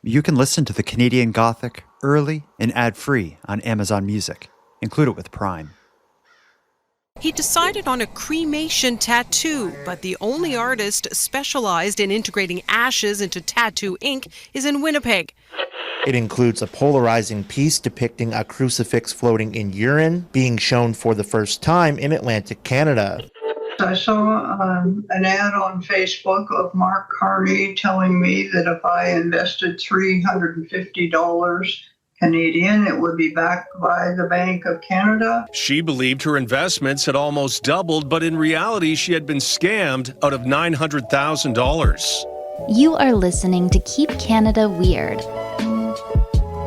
You can listen to the Canadian Gothic early and ad-free on Amazon Music. Include it with Prime. He decided on a cremation tattoo, but the only artist specialized in integrating ashes into tattoo ink is in Winnipeg. It includes a polarizing piece depicting a crucifix floating in urine being shown for the first time in Atlantic Canada. I saw an ad on Facebook of Mark Carney telling me that if I invested $350 Canadian, it would be backed by the Bank of Canada. She believed her investments had almost doubled, but in reality, she had been scammed out of $900,000. You are listening to Keep Canada Weird.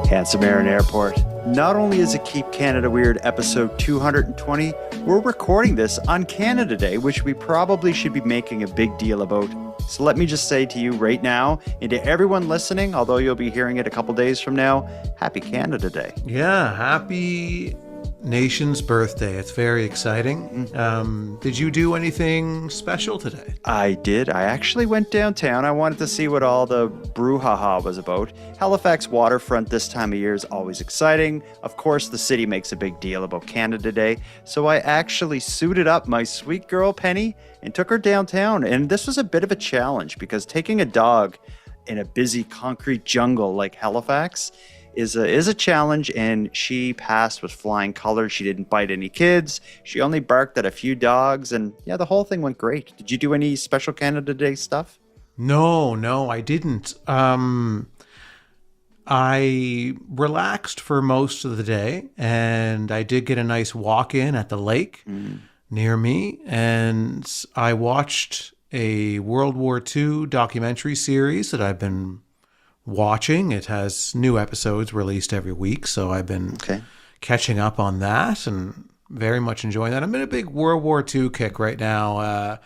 Handsome Airport. Not only is it Keep Canada Weird episode 220, we're recording this on Canada Day, which we probably should be making a big deal about. So let me just say to you right now, and to everyone listening, although you'll be hearing it a couple days from now, Happy Canada Day. Yeah, happy nation's birthday. It's very exciting. Did you do anything special today? I did. I actually went downtown. I wanted to see what all the brouhaha was about. Halifax waterfront this time of year is always exciting. Of course, the city makes a big deal about Canada Day. So I actually suited up my sweet girl Penny and took her downtown. And this was a bit of a challenge because taking a dog in a busy concrete jungle like Halifax is a challenge, and she passed with flying colors. She didn't bite any kids. She only barked at a few dogs, and yeah, the whole thing went great. Did you do any special Canada Day stuff? No, I didn't. I relaxed for most of the day, and I did get a nice walk in at the lake near me, and I watched a World War II documentary series that I've been watching. It has new episodes released every week, so I've been catching up on that and very much enjoying that. I'm in a big World War II kick right now,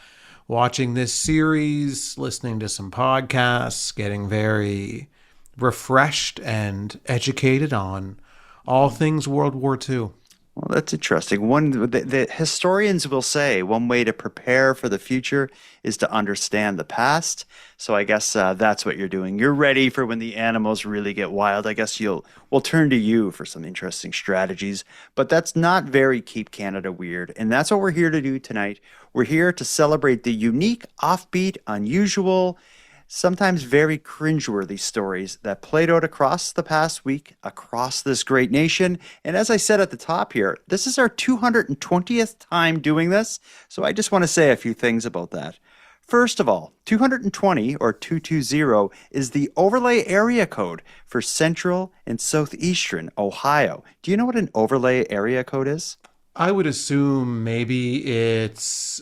watching this series, listening to some podcasts, getting very refreshed and educated on all things World War II. Well, that's interesting. The historians will say one way to prepare for the future is to understand the past. So I guess that's what you're doing. You're ready for when the animals really get wild. I guess we'll turn to you for some interesting strategies. But that's not very Keep Canada Weird. And that's what we're here to do tonight. We're here to celebrate the unique, offbeat, unusual, sometimes very cringeworthy stories that played out across the past week, across this great nation. And as I said at the top here, this is our 220th time doing this. So I just want to say a few things about that. First of all, 220 or 220 is the overlay area code for Central and Southeastern Ohio. Do you know what an overlay area code is? I would assume maybe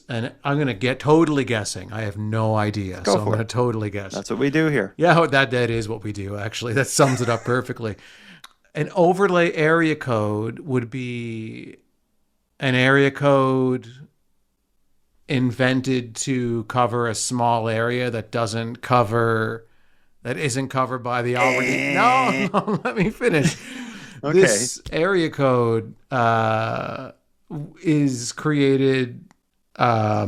I'm going to get totally guessing. I have no idea. I'm going to totally guess. That's what we do here. Yeah, that is what we do, actually. That sums it up perfectly. An overlay area code would be an area code invented to cover a small area that isn't covered by the already... No, let me finish. Okay. This area code is created. I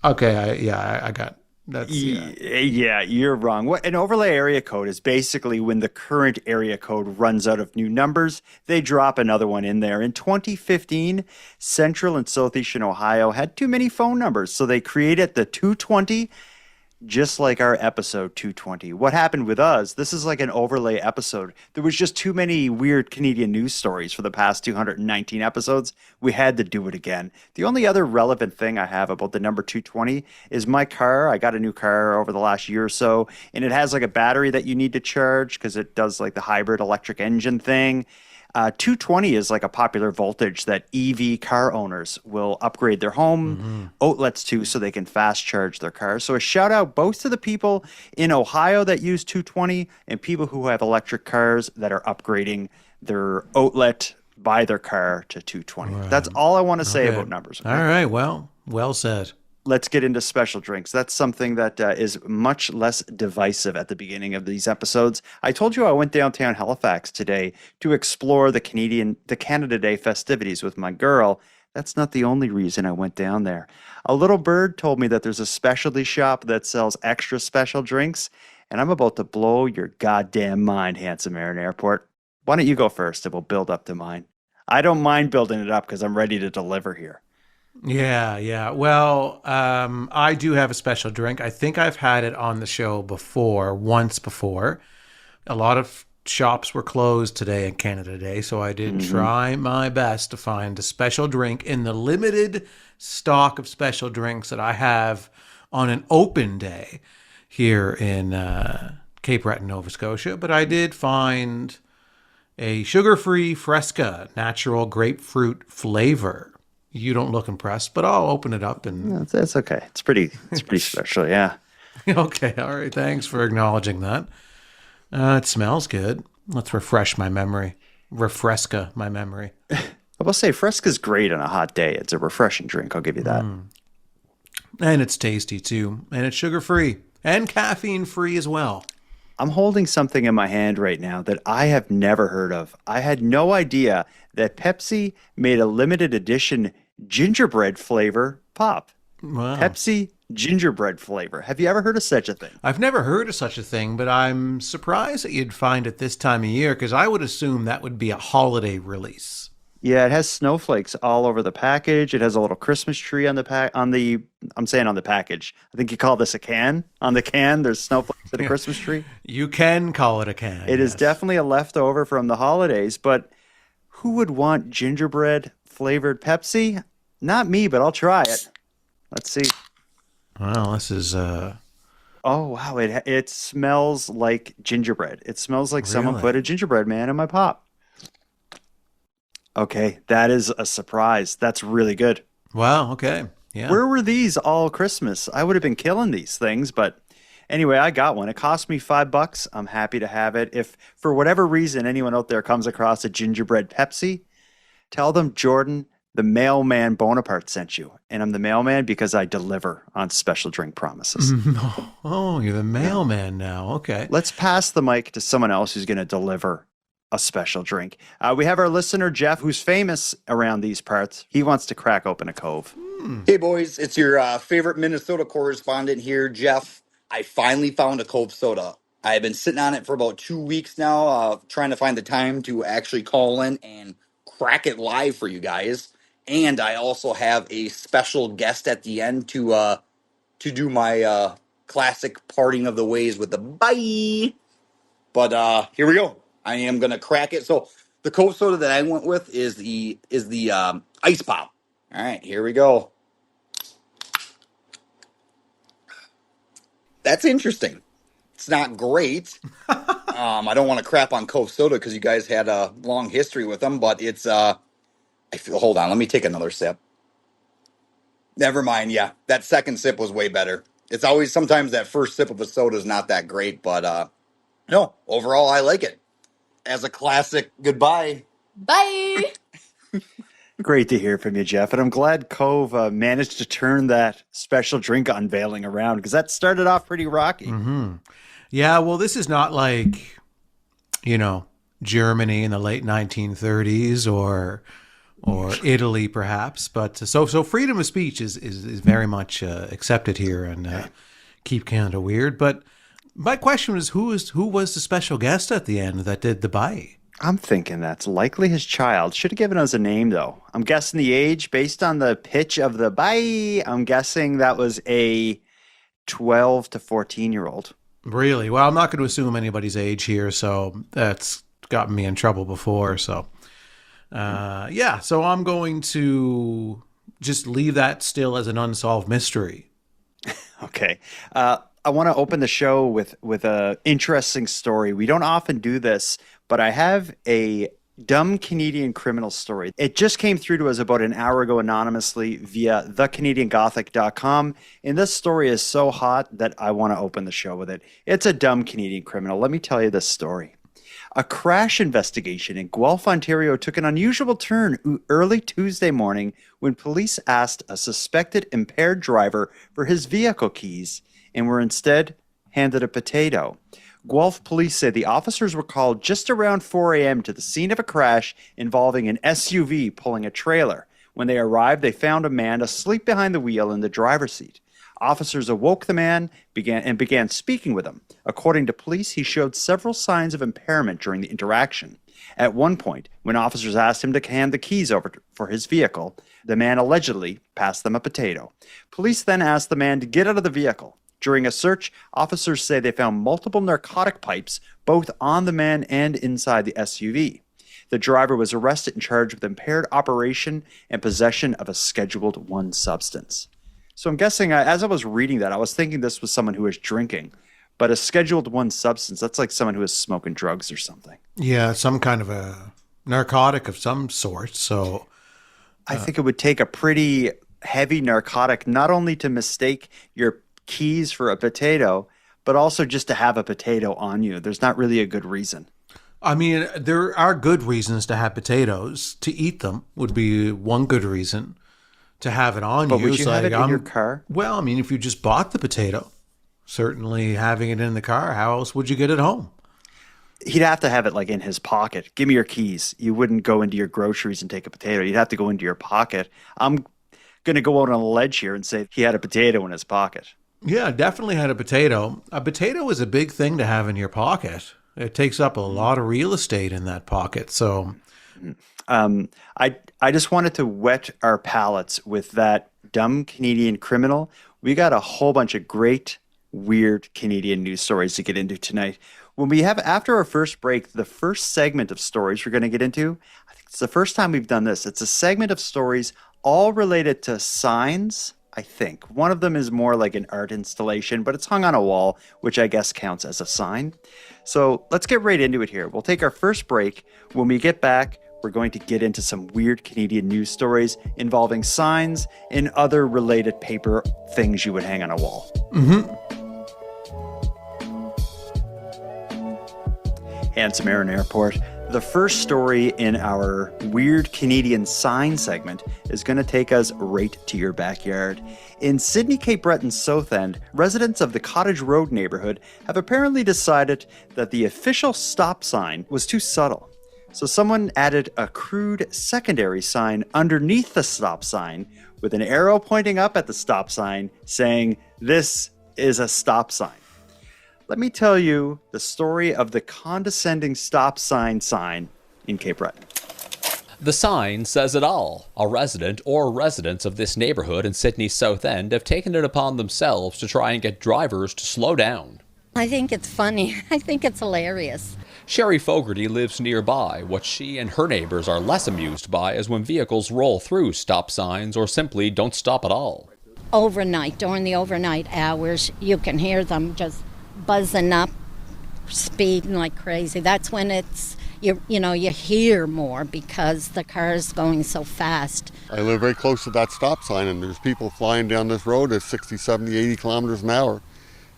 got that's yeah, you're wrong. What an overlay area code is basically when the current area code runs out of new numbers, they drop another one in there. In 2015, Central and Southeastern Ohio had too many phone numbers, so they created the 220. Just like our episode 220. What happened with us, this is like an overlay episode. There was just too many weird Canadian news stories for the past 219 episodes. We had to do it again. The only other relevant thing I have about the number 220 is my car. I got a new car over the last year or so, and it has like a battery that you need to charge because it does like the hybrid electric engine thing. 220 is like a popular voltage that EV car owners will upgrade their home outlets to so they can fast charge their cars. So a shout out both to the people in Ohio that use 220 and people who have electric cars that are upgrading their outlet by their car to 220. Right. That's all I want to say about numbers. Okay? All right. Well said. Let's get into special drinks. That's something that is much less divisive at the beginning of these episodes. I told you I went downtown Halifax today to explore the Canada Day festivities with my girl. That's not the only reason I went down there. A little bird told me that there's a specialty shop that sells extra special drinks, and I'm about to blow your goddamn mind, Handsome Aaron Airport. Why don't you go first and we'll build up to mine? I don't mind building it up because I'm ready to deliver here. Yeah. Well, I do have a special drink. I think I've had it on the show once before. A lot of shops were closed today in Canada Day, so I did try my best to find a special drink in the limited stock of special drinks that I have on an open day here in Cape Breton, Nova Scotia. But I did find a sugar-free Fresca natural grapefruit flavor. You don't look impressed, but I'll open it up and... That's okay. It's pretty special, yeah. Okay, all right. Thanks for acknowledging that. It smells good. Let's refresca my memory. I will say Fresca's great on a hot day. It's a refreshing drink. I'll give you that. And it's tasty too. And it's sugar-free and caffeine-free as well. I'm holding something in my hand right now that I have never heard of. I had no idea that Pepsi made a limited edition gingerbread flavor pop. Wow. Pepsi gingerbread flavor. Have you ever heard of such a thing? I've never heard of such a thing, but I'm surprised that you'd find it this time of year because I would assume that would be a holiday release. Yeah, it has snowflakes all over the package. It has a little Christmas tree on the package. I think you call this a can. On the can, there's snowflakes and a Christmas tree. You can call it a can. It is definitely a leftover from the holidays, but who would want gingerbread flavored Pepsi? Not me, but I'll try it. Let's see. Well, this is Oh, wow, it smells like gingerbread. It smells like someone put a gingerbread man in my pop. Okay, that is a surprise. That's really good. Wow, okay. Yeah. Where were these all Christmas? I would have been killing these things, but anyway, I got one. It cost me $5. I'm happy to have it. If for whatever reason anyone out there comes across a gingerbread Pepsi, tell them Jordan, the mailman Bonaparte sent you. And I'm the mailman because I deliver on special drink promises. Oh, you're the mailman now. Okay. Let's pass the mic to someone else who's going to deliver a special drink. We have our listener, Jeff, who's famous around these parts. He wants to crack open a cove. Hey, boys. It's your favorite Minnesota correspondent here, Jeff. I finally found a Cove soda. I have been sitting on it for about 2 weeks now, trying to find the time to actually call in and crack it live for you guys. And I also have a special guest at the end to do my classic parting of the ways with the bye. But here we go. I am gonna crack it. So the Cove soda that I went with is the ice pop. All right, here we go. That's interesting. It's not great. I don't want to crap on Cove soda because you guys had a long history with them, but it's hold on, let me take another sip. Never mind. Yeah, that second sip was way better. It's always sometimes that first sip of a soda is not that great, but no, overall I like it. As a classic, goodbye. Bye. Great to hear from you, Jeff. And I'm glad Cove managed to turn that special drink unveiling around because that started off pretty rocky. Mm-hmm. Yeah, well, this is not like, Germany in the late 1930s or Italy, perhaps. But so freedom of speech is very much accepted here and Keep Canada Weird. But my question was, who was the special guest at the end that did the bye? I'm thinking that's likely his child. Should have given us a name, though. I'm guessing the age based on the pitch of the bye. I'm guessing that was a 12 to 14-year-old. Really? Well, I'm not going to assume anybody's age here, so that's gotten me in trouble before. So, so I'm going to just leave that still as an unsolved mystery. Okay. I want to open the show with an interesting story. We don't often do this, but I have a dumb Canadian criminal story. It just came through to us about an hour ago anonymously via thecanadiangothic.com. And this story is so hot that I want to open the show with it. It's a dumb Canadian criminal. Let me tell you this story. A crash investigation in Guelph, Ontario took an unusual turn early Tuesday morning when police asked a suspected impaired driver for his vehicle keys and were instead handed a potato. Guelph police say the officers were called just around 4 a.m. to the scene of a crash involving an SUV pulling a trailer. When they arrived, they found a man asleep behind the wheel in the driver's seat. Officers awoke the man began speaking with him. According to police, he showed several signs of impairment during the interaction. At one point, when officers asked him to hand the keys over for his vehicle, the man allegedly passed them a potato. Police then asked the man to get out of the vehicle. During a search, officers say they found multiple narcotic pipes both on the man and inside the SUV. The driver was arrested and charged with impaired operation and possession of a Scheduled I substance. So I'm guessing, as I was reading that, I was thinking this was someone who was drinking. But a Scheduled I substance, that's like someone who is smoking drugs or something. Yeah, some kind of a narcotic of some sort. So I think it would take a pretty heavy narcotic not only to mistake your keys for a potato, but also just to have a potato on you. There's not really a good reason. I mean, there are good reasons to have potatoes. To eat them would be one good reason. To have it on But you. would you have it in your car? Well, I mean, if you just bought the potato, certainly having it in the car, how else would you get it home? He'd have to have it like in his pocket. Give me your keys. You wouldn't go into your groceries and take a potato. You'd have to go into your pocket. I'm going to go out on a ledge here and say he had a potato in his pocket. Yeah, definitely had a potato. A potato is a big thing to have in your pocket. It takes up a lot of real estate in that pocket. So I just wanted to whet our palates with that dumb Canadian criminal. We got a whole bunch of great, weird Canadian news stories to get into tonight. When we have, after our first break, the first segment of stories we're going to get into, I think it's the first time we've done this. It's a segment of stories all related to signs, I think. One of them is more like an art installation, but it's hung on a wall, which I guess counts as a sign. So let's get right into it here. We'll take our first break. When we get back, we're going to get into some weird Canadian news stories involving signs and other related paper things you would hang on a wall. Handsome Aaron Airport. The first story in our weird Canadian sign segment is going to take us right to your backyard. In Sydney Cape Breton's South End, residents of the Cottage Road neighborhood have apparently decided that the official stop sign was too subtle. So someone added a crude secondary sign underneath the stop sign with an arrow pointing up at the stop sign saying, "This is a stop sign." Let me tell you the story of the condescending stop sign in Cape Breton. The sign says it all. A resident or residents of this neighborhood in Sydney's South End have taken it upon themselves to try and get drivers to slow down. I think it's funny. I think it's hilarious. Sherry Fogarty lives nearby. What she and her neighbors are less amused by is when vehicles roll through stop signs or simply don't stop at all. Overnight, during the overnight hours, you can hear them just buzzing up, speeding like crazy. That's when it's, you hear more because the car is going so fast. I live very close to that stop sign, and there's people flying down this road at 60, 70, 80 kilometers an hour.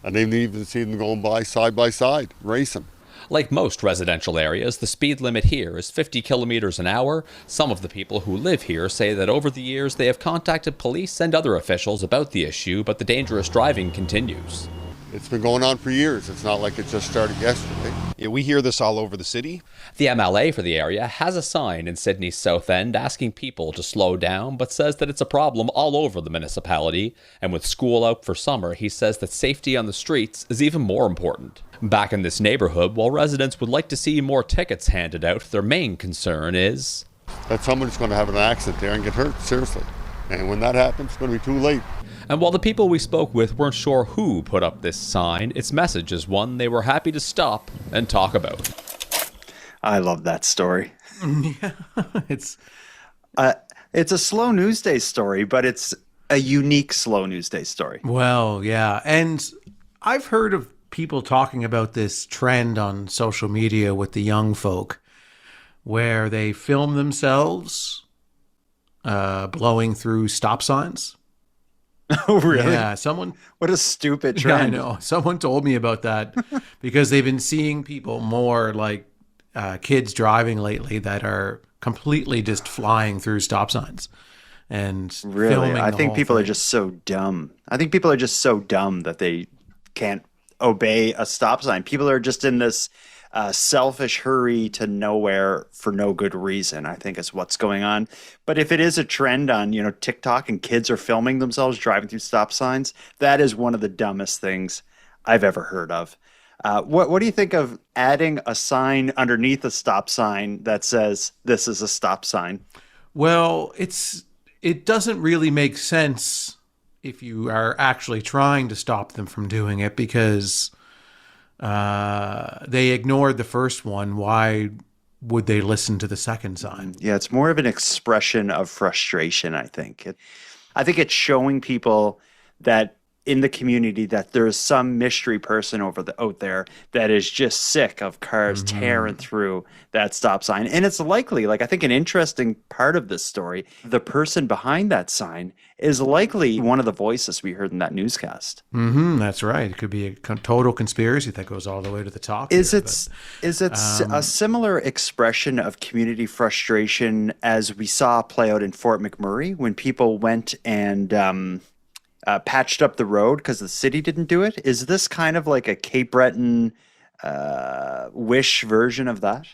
And they've even seen them going by side, racing. Like most residential areas, the speed limit here is 50 kilometers an hour. Some of the people who live here say that over the years they have contacted police and other officials about the issue, but the dangerous driving continues. It's been going on for years. It's not like it just started yesterday. Yeah, we hear this all over the city. The MLA for the area has a sign in Sydney's South End asking people to slow down, but says that it's a problem all over the municipality. And with school out for summer, he says that safety on the streets is even more important. Back in this neighborhood, while residents would like to see more tickets handed out, their main concern is that someone's going to have an accident there and get hurt, seriously. And when that happens, it's going to be too late. And while the people we spoke with weren't sure who put up this sign, its message is one they were happy to stop and talk about. I love that story. Yeah, it's a slow news day story, but it's a unique slow news day story. Well, yeah. And I've heard of people talking about this trend on social media with the young folk where they film themselves blowing through stop signs. Oh, really? Yeah, what a stupid trend. Yeah, I know. Someone told me about that because they've been seeing people more like kids driving lately that are completely just flying through stop signs and filming. I think people are just so dumb. I think people are just so dumb that they can't obey a stop sign. People are just in this selfish hurry to nowhere for no good reason, I think is what's going on. But if it is a trend on, TikTok and kids are filming themselves driving through stop signs, that is one of the dumbest things I've ever heard of. What do you think of adding a sign underneath a stop sign that says this is a stop sign? Well, it doesn't really make sense if you are actually trying to stop them from doing it, because they ignored the first one. Why would they listen to the second sign? Yeah, it's more of an expression of frustration, I think. I think it's showing people that in the community that there is some mystery person out there that is just sick of cars tearing through that stop sign. And it's likely, I think an interesting part of this story, the person behind that sign is likely one of the voices we heard in that newscast. That's right. It could be a total conspiracy that goes all the way to the top. Is it a similar expression of community frustration as we saw play out in Fort McMurray when people went and patched up the road because the city didn't do it? Is this kind of like a Cape Breton wish version of that?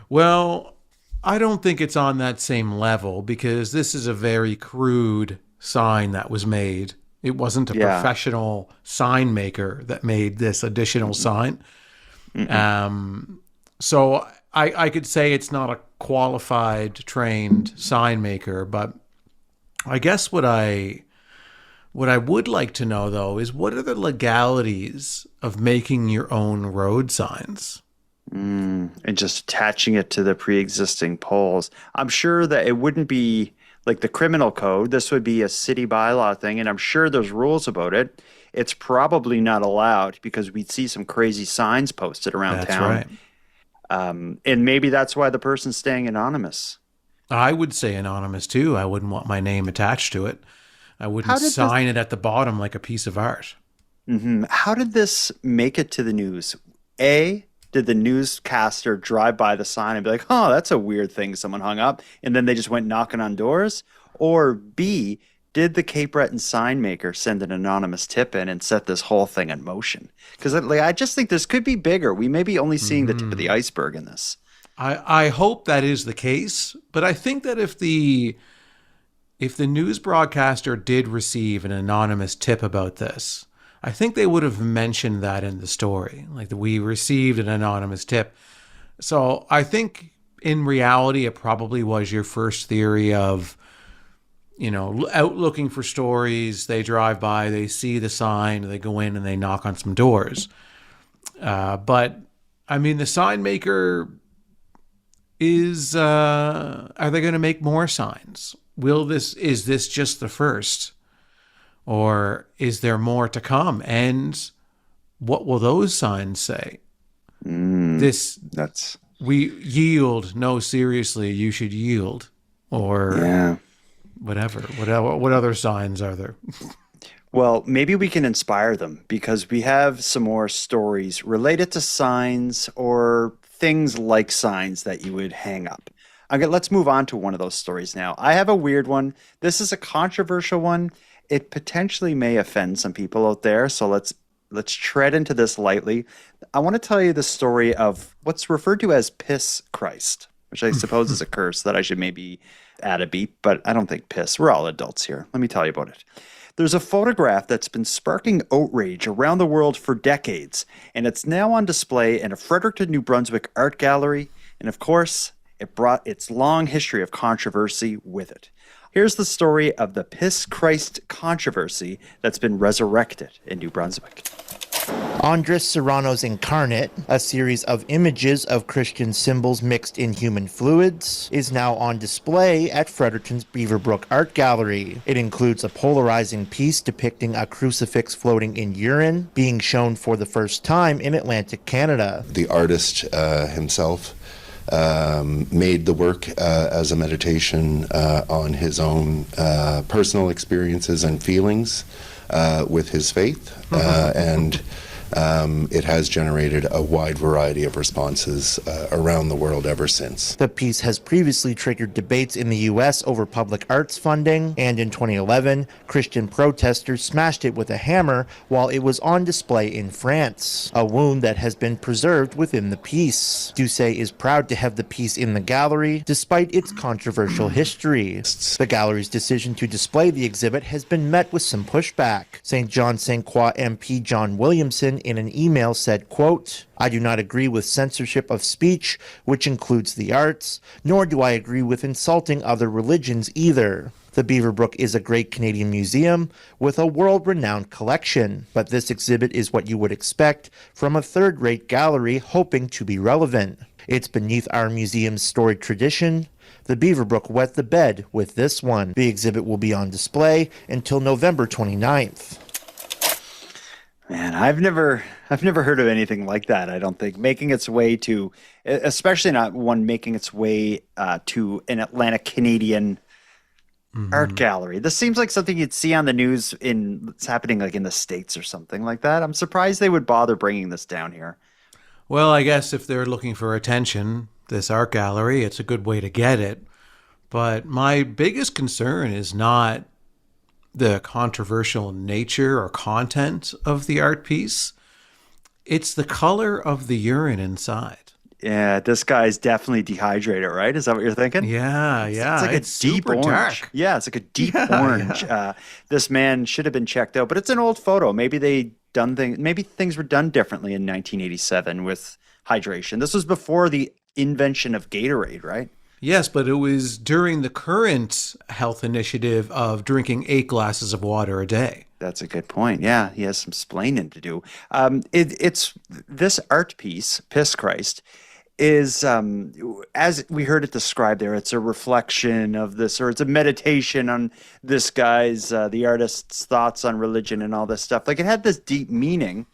Well, I don't think it's on that same level, because this is a very crude sign that was made. It wasn't a professional sign maker that made this additional sign. So I could say it's not a qualified, trained sign maker, but I guess what I would like to know, though, is what are the legalities of making your own road signs? And just attaching it to the pre-existing poles. I'm sure that it wouldn't be like the criminal code. This would be a city bylaw thing, and I'm sure there's rules about it. It's probably not allowed because we'd see some crazy signs posted around town. That's right. And maybe that's why the person's staying anonymous. I would say anonymous, too. I wouldn't want my name attached to it. I wouldn't sign it at the bottom like a piece of art. How did this make it to the news? A, did the newscaster drive by the sign and be like, oh, that's a weird thing someone hung up, and then they just went knocking on doors? Or B, did the Cape Breton sign maker send an anonymous tip in and set this whole thing in motion? Because I just think this could be bigger. We may be only seeing the tip of the iceberg in this. I hope that is the case, but I think that if the news broadcaster did receive an anonymous tip about this, I think they would have mentioned that in the story, like that we received an anonymous tip. So I think in reality, it probably was your first theory of, out looking for stories. They drive by, they see the sign, they go in and they knock on some doors. But I mean, the sign maker is, are they going to make more signs? Is this just the first, or is there more to come? And what will those signs say? We yield. No, seriously, you should yield, or whatever. What other signs are there? Well, maybe we can inspire them, because we have some more stories related to signs or things like signs that you would hang up. Okay, let's move on to one of those stories now. I have a weird one. This is a controversial one. It potentially may offend some people out there, so let's tread into this lightly. I want to tell you the story of what's referred to as piss Christ, which I suppose is a curse that I should maybe add a beep, but I don't think piss. We're all adults here. Let me tell you about it. There's a photograph that's been sparking outrage around the world for decades, and it's now on display in a Fredericton, New Brunswick art gallery, and of course, it brought its long history of controversy with it. Here's the story of the Piss Christ controversy that's been resurrected in New Brunswick. Andres Serrano's Incarnate, a series of images of Christian symbols mixed in human fluids, is now on display at Fredericton's Beaverbrook Art Gallery. It includes a polarizing piece depicting a crucifix floating in urine, being shown for the first time in Atlantic Canada. The artist himself made the work as a meditation on his own personal experiences and feelings with his faith, and it has generated a wide variety of responses around the world ever since. The piece has previously triggered debates in the U.S. over public arts funding, and in 2011, Christian protesters smashed it with a hammer while it was on display in France, a wound that has been preserved within the piece. Doucet is proud to have the piece in the gallery, despite its controversial history. The gallery's decision to display the exhibit has been met with some pushback. St. John St. Croix MP John Williamson in an email said, quote, "I do not agree with censorship of speech, which includes the arts, nor do I agree with insulting other religions either. The Beaverbrook is a great Canadian museum with a world-renowned collection, but this exhibit is what you would expect from a third-rate gallery hoping to be relevant. It's beneath our museum's storied tradition. The Beaverbrook wet the bed with this one." The exhibit will be on display until November 29th. Man, I've never heard of anything like that. I don't think making its way to, especially not one making its way to an Atlantic Canadian art gallery. This seems like something you'd see on the news it's happening like in the States or something like that. I'm surprised they would bother bringing this down here. Well, I guess if they're looking for attention, this art gallery, it's a good way to get it. But my biggest concern is not the controversial nature or content of the art piece. It's the color of the urine inside. Yeah, this guy's definitely dehydrated, right? Is that what you're thinking? Yeah. It's like a deep orange. Dark. Yeah, it's like a deep orange. Yeah. This man should have been checked out, but it's an old photo. Maybe things were done differently in 1987 with hydration. This was before the invention of Gatorade, right? Yes, but it was during the current health initiative of drinking 8 glasses of water a day. That's a good point. Yeah, he has some splaining to do. It's this art piece, Piss Christ, is, as we heard it described there, it's a reflection of this, or it's a meditation on this guy's, the artist's thoughts on religion and all this stuff. Like, it had this deep meaning,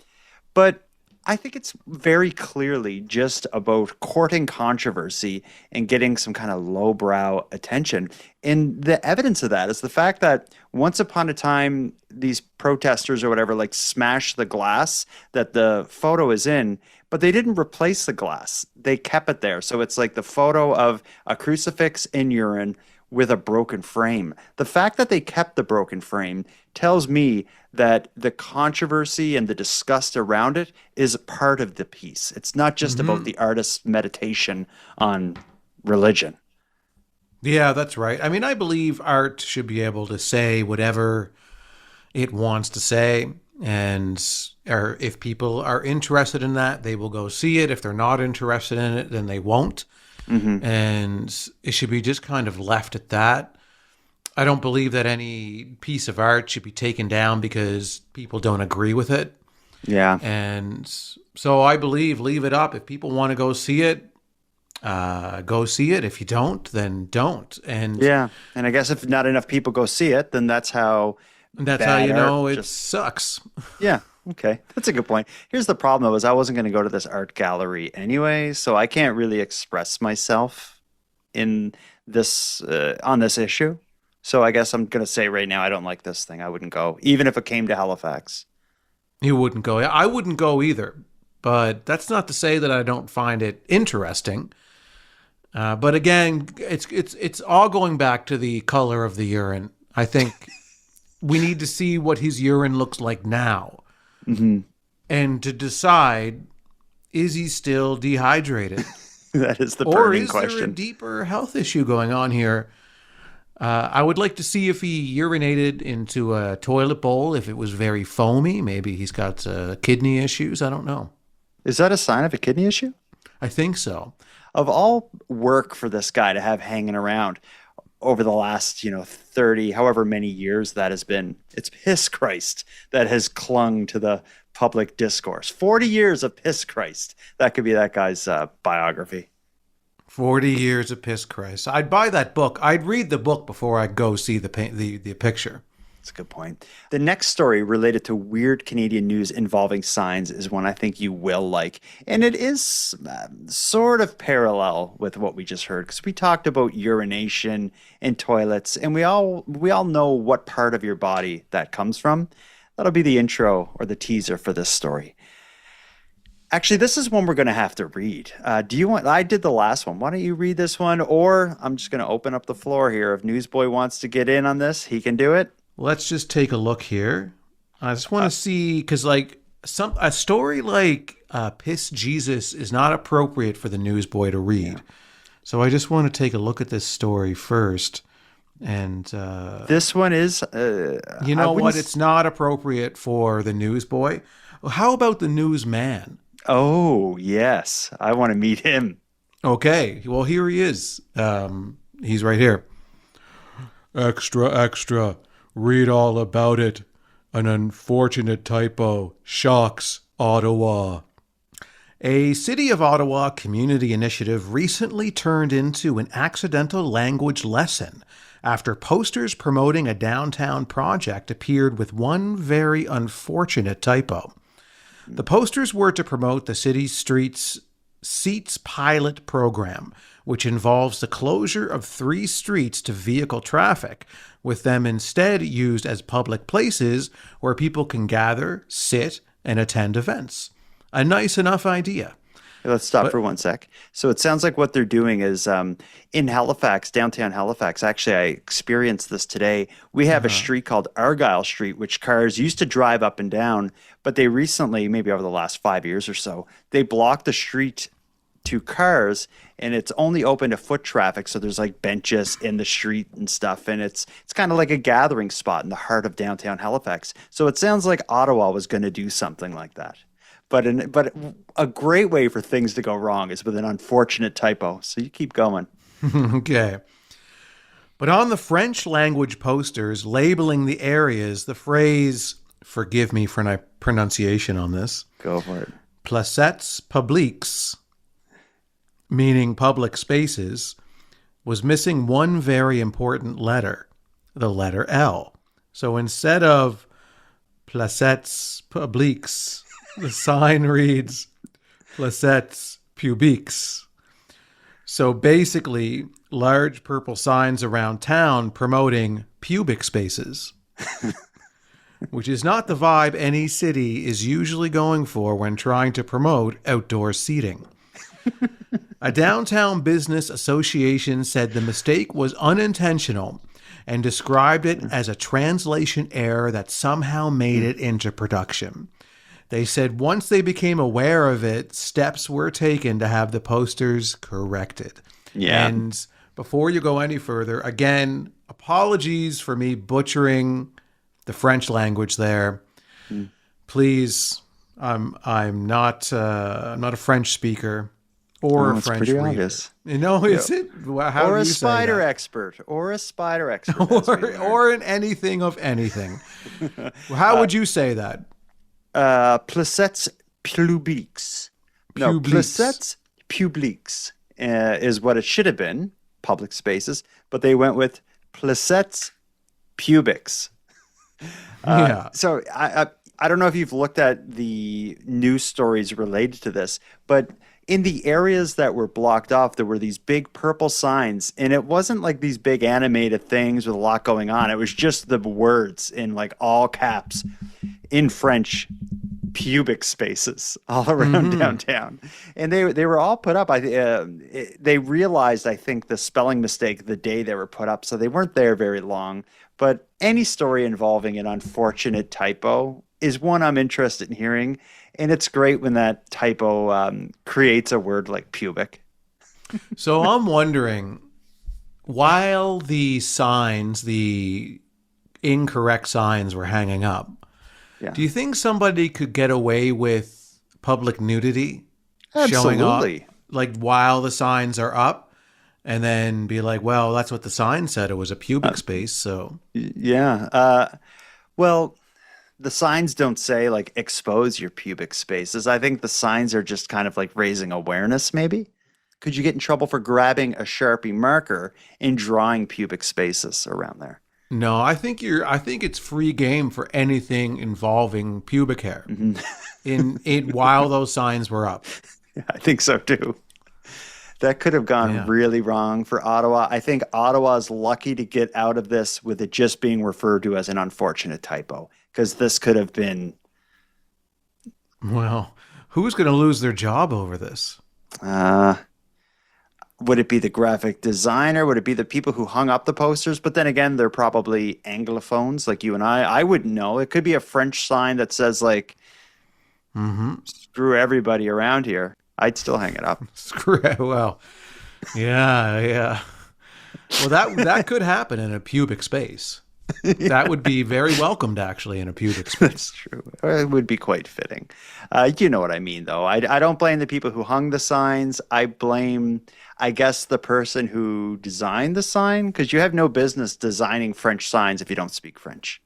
but I think it's very clearly just about courting controversy and getting some kind of lowbrow attention. And the evidence of that is the fact that once upon a time, these protesters or whatever, like, smashed the glass that the photo is in, but they didn't replace the glass. They kept it there. So it's like the photo of a crucifix in urine with a broken frame. The fact that they kept the broken frame tells me that the controversy and the disgust around it is part of the piece. It's not just about the artist's meditation on religion. Yeah, that's right. I mean, I believe art should be able to say whatever it wants to say. And if people are interested in that, they will go see it. If they're not interested in it, then they won't. And it should be just kind of left at that. I don't believe that any piece of art should be taken down because people don't agree with it. Yeah. And so I believe leave it up. If people want to go see it, go see it. If you don't, then don't. And yeah. And I guess if not enough people go see it, then that's how you know it sucks. Yeah. Okay. That's a good point. Here's the problem, though, is I wasn't going to go to this art gallery anyway, so I can't really express myself in this on this issue. So I guess I'm going to say right now I don't like this thing. I wouldn't go, even if it came to Halifax. You wouldn't go. I wouldn't go either. But that's not to say that I don't find it interesting. But again, it's all going back to the color of the urine. I think we need to see what his urine looks like now. And to decide, is he still dehydrated? That is the burning question. Or is there a deeper health issue going on here? I would like to see if he urinated into a toilet bowl, if it was very foamy. Maybe he's got kidney issues. I don't know. Is that a sign of a kidney issue? I think so. Of all work for this guy to have hanging around over the last, 30, however many years that has been, it's Piss Christ that has clung to the public discourse. 40 years of Piss Christ. That could be that guy's biography. 40 years of Piss Christ. I'd buy that book. I'd read the book before I'd go see the picture. That's a good point. The next story related to weird Canadian news involving signs is one I think you will like. And it is sort of parallel with what we just heard, because we talked about urination and toilets, and we all know what part of your body that comes from. That'll be the intro or the teaser for this story. Actually, this is one we're going to have to read. Do you want? I did the last one. Why don't you read this one? Or I'm just going to open up the floor here. If Newsboy wants to get in on this, he can do it. Let's just take a look here. I just want to see, because like a story like Piss Jesus is not appropriate for the Newsboy to read. Yeah. So I just want to take a look at this story first. And this one is, you know what? It's not appropriate for the Newsboy. How about the Newsman? Oh, yes. I want to meet him. Okay. Well, here he is. He's right here. Extra, extra. Read all about it. An unfortunate typo shocks Ottawa. A City of Ottawa community initiative recently turned into an accidental language lesson after posters promoting a downtown project appeared with one very unfortunate typo. The posters were to promote the city's streets Seats pilot program, which involves the closure of 3 streets to vehicle traffic, with them instead used as public places where people can gather, sit, and attend events. A nice enough idea. Let's stop for one sec. So it sounds like what they're doing is in Halifax, downtown Halifax. Actually, I experienced this today. We have a street called Argyle Street, which cars used to drive up and down, but they recently, maybe over the last 5 years or so, they blocked the street to cars, and it's only open to foot traffic. So there's like benches in the street and stuff, and it's kind of like a gathering spot in the heart of downtown Halifax. So it sounds like Ottawa was going to do something like that. But a great way for things to go wrong is with an unfortunate typo. So you keep going. Okay. But on the French language posters labeling the areas, the phrase, forgive me for my pronunciation on this. Go for it. Placettes publiques, meaning public spaces, was missing one very important letter, the letter L. So instead of placettes publiques, the sign reads placettes pubiques. So basically, large purple signs around town promoting pubic spaces, which is not the vibe any city is usually going for when trying to promote outdoor seating. A downtown business association said the mistake was unintentional and described it as a translation error that somehow made it into production. They said once they became aware of it, steps were taken to have the posters corrected. Yeah. And before you go any further, again, apologies for me butchering the French language there. Please, I'm not a French speaker or a French reader. Obvious. You know, is it? How or do a you spider say that? expert, or a spider expert, or in anything of anything. How would you say that? Placettes pubiques. No, placettes pubiques is what it should have been, public spaces, but they went with placettes pubics. Yeah. So I don't know if you've looked at the news stories related to this, but in the areas that were blocked off, there were these big purple signs, and it wasn't like these big animated things with a lot going on. It was just the words in like all caps in French, pubic spaces all around downtown. And they were all put up. They realized, I think, the spelling mistake the day they were put up, so they weren't there very long. But any story involving an unfortunate typo is one I'm interested in hearing. And it's great when that typo creates a word like pubic. So I'm wondering, while the signs, the incorrect signs were hanging up, do you think somebody could get away with public nudity showing up, like while the signs are up, and then be like, well, that's what the sign said. It was a pubic space. So yeah. Well, the signs don't say like expose your pubic spaces. I think the signs are just kind of like raising awareness, maybe. Could you get in trouble for grabbing a Sharpie marker and drawing pubic spaces around there? No, I think it's free game for anything involving pubic hair in while those signs were up. Yeah, I think so too. That could have gone really wrong for Ottawa. I think Ottawa's lucky to get out of this with it just being referred to as an unfortunate typo, because this could have been. Well, Who's going to lose their job over this? Would it be the graphic designer? Would it be the people who hung up the posters? But then again, they're probably Anglophones like you and I. I wouldn't know. It could be a French sign that says like, screw everybody around here. I'd still hang it up. Screw it. Well, yeah. Well, that could happen in a pubic space. That would be very welcomed, actually, in a pubic space. That's true. It would be quite fitting. You know what I mean, though. I don't blame the people who hung the signs. I blame, I guess, the person who designed the sign, because you have no business designing French signs if you don't speak French.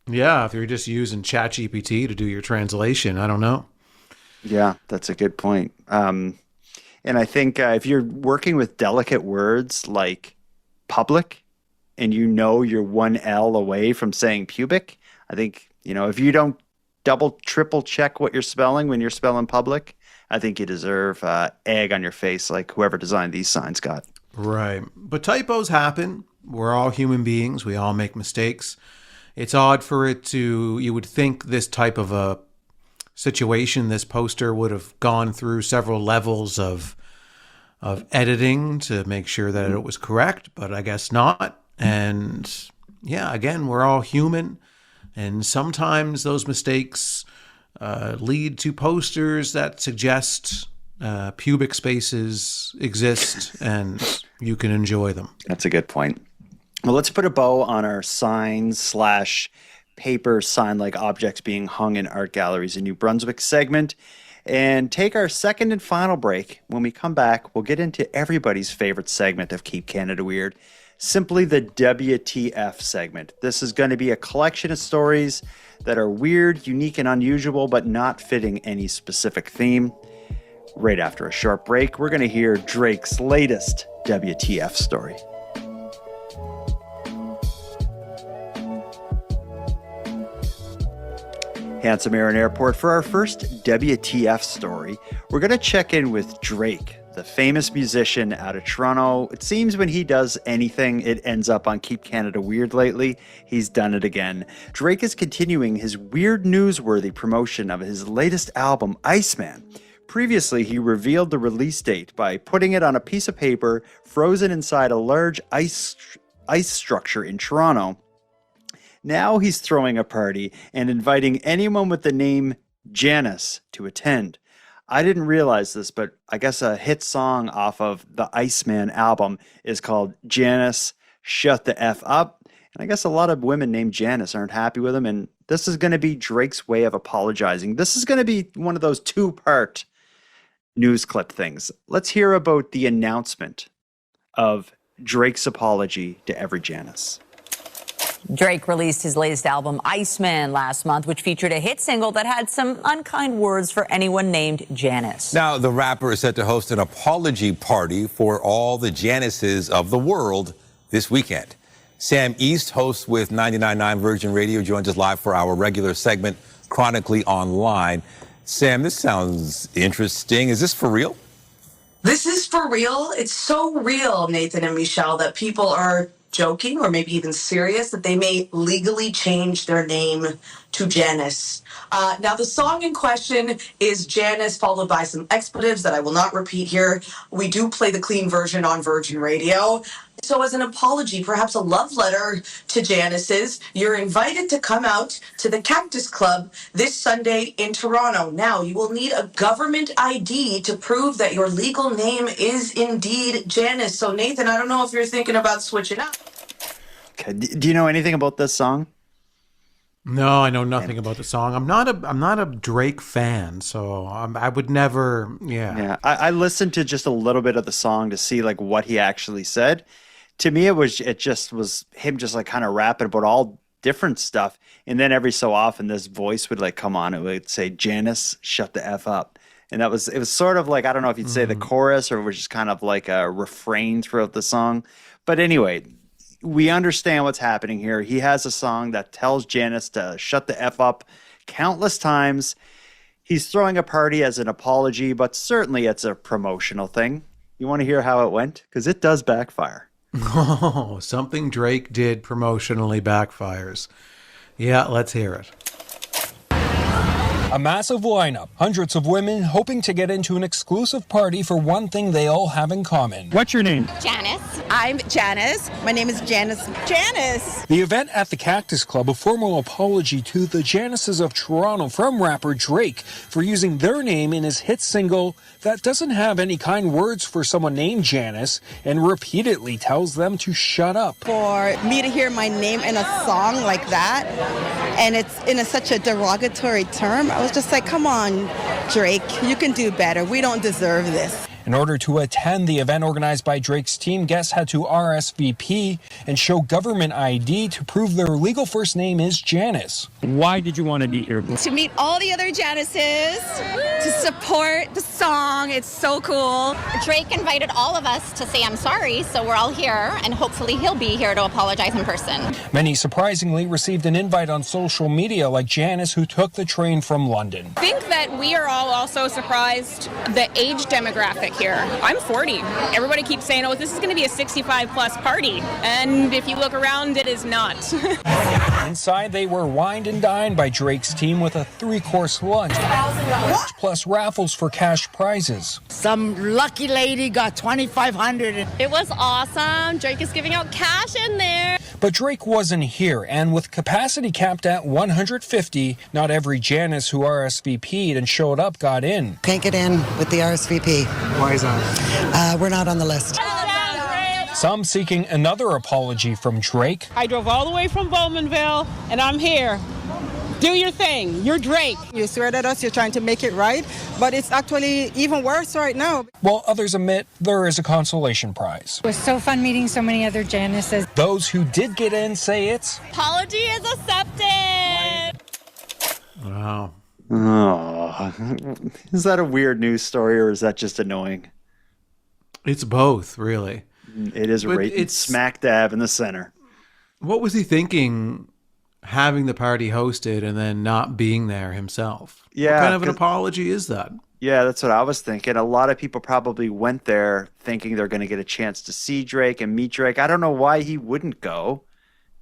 Yeah, if you're just using ChatGPT to do your translation, I don't know. Yeah, that's a good point. And I think if you're working with delicate words like public, and you know you're one L away from saying pubic, I think, if you don't double, triple check what you're spelling when you're spelling public, I think you deserve egg on your face like whoever designed these signs got. Right. But typos happen. We're all human beings. We all make mistakes. It's odd for it to, you would think this type of a situation, this poster would have gone through several levels of editing to make sure that it was correct, but I guess not. And yeah, again, we're all human, and sometimes those mistakes lead to posters that suggest pubic spaces exist and you can enjoy them. That's a good point. Well, let's put a bow on our signs/paper sign-like objects being hung in art galleries in New Brunswick segment and take our second and final break. When we come back, we'll get into everybody's favorite segment of Keep Canada Weird, simply the WTF segment. This is going to be a collection of stories that are weird, unique, and unusual, but not fitting any specific theme. Right after a short break, we're going to hear Drake's latest WTF story. Handsome Aaron Airport. For our first WTF story, we're going to check in with Drake, the famous musician out of Toronto. It seems when he does anything, it ends up on Keep Canada Weird lately. He's done it again. Drake is continuing his weird newsworthy promotion of his latest album, Iceman. Previously, he revealed the release date by putting it on a piece of paper frozen inside a large ice structure in Toronto. Now he's throwing a party and inviting anyone with the name Janice to attend. I didn't realize this, but I guess a hit song off of the Iceman album is called Janice, Shut the F Up. And I guess a lot of women named Janice aren't happy with him, and this is going to be Drake's way of apologizing. This is going to be one of those two-part news clip things. Let's hear about the announcement of Drake's apology to every Janice. Drake released his latest album, Iceman, last month, which featured a hit single that had some unkind words for anyone named Janice. Now, the rapper is set to host an apology party for all the Janices of the world this weekend. Sam East, host with 99.9 Virgin Radio, joins us live for our regular segment, Chronically Online. Sam, this sounds interesting. Is this for real? This is for real. It's so real, Nathan and Michelle, that people are joking or maybe even serious that they may legally change their name to Janice. Now, the song in question is Janice, followed by some expletives that I will not repeat here. We do play the clean version on Virgin Radio. So as an apology, perhaps a love letter to Janice's, you're invited to come out to the Cactus Club this Sunday in Toronto. Now, you will need a government ID to prove that your legal name is indeed Janice. So, Nathan, I don't know if you're thinking about switching up. Okay. Do you know anything about this song? No, I know nothing about the song. I'm not a Drake fan, so I would never. Yeah. I listened to just a little bit of the song to see like what he actually said. To me, it just was him just like kind of rapping about all different stuff, and then every so often this voice would like come on. It would say, "Janice, shut the F up," and it was sort of like, I don't know if you'd say the chorus or it was just kind of like a refrain throughout the song. But anyway, we understand what's happening here. He has a song that tells Janice to shut the F up countless times. He's throwing a party as an apology, but certainly it's a promotional thing. You want to hear how it went? Because it does backfire. Oh, something Drake did promotionally backfires. Yeah, let's hear it. A massive lineup, hundreds of women hoping to get into an exclusive party for one thing they all have in common. What's your name? Janice. I'm Janice. My name is Janice. Janice! The event at the Cactus Club, a formal apology to the Janices of Toronto from rapper Drake for using their name in his hit single that doesn't have any kind words for someone named Janice and repeatedly tells them to shut up. For me to hear my name in a song like that, and it's in such a derogatory term, I was just like, come on, Drake, you can do better. We don't deserve this. In order to attend the event organized by Drake's team, guests had to RSVP and show government ID to prove their legal first name is Janice. Why did you want to be here? To meet all the other Janices, to support the song. It's so cool. Drake invited all of us to say I'm sorry, so we're all here, and hopefully he'll be here to apologize in person. Many surprisingly received an invite on social media, like Janice, who took the train from London. I think that we are all also surprised the age demographic here. I'm 40. Everybody keeps saying, oh, this is going to be a 65 plus party. And if you look around, it is not. Inside, they were wined and dined by Drake's team with a 3-course lunch, plus raffles for cash prizes. Some lucky lady got $2,500. It was awesome. Drake is giving out cash in there. But Drake wasn't here, and with capacity capped at 150, not every Janice who RSVP'd and showed up got in. Can't get in with the RSVP. Why is that? We're not on the list. Some seeking another apology from Drake. I drove all the way from Bowmanville, and I'm here. Do your thing. You're Drake. You swear at us you're trying to make it right, but it's actually even worse right now. While others admit there is a consolation prize. It was so fun meeting so many other Janices. Those who did get in say it's... Apology is accepted. Wow. Oh, is that a weird news story or is that just annoying? It's both, really. It is right smack dab in the center. What was he thinking having the party hosted and then not being there himself? Yeah, what kind of an apology is that? Yeah, that's what I was thinking. A lot of people probably went there thinking they're going to get a chance to see Drake and meet Drake. I don't know why he wouldn't go.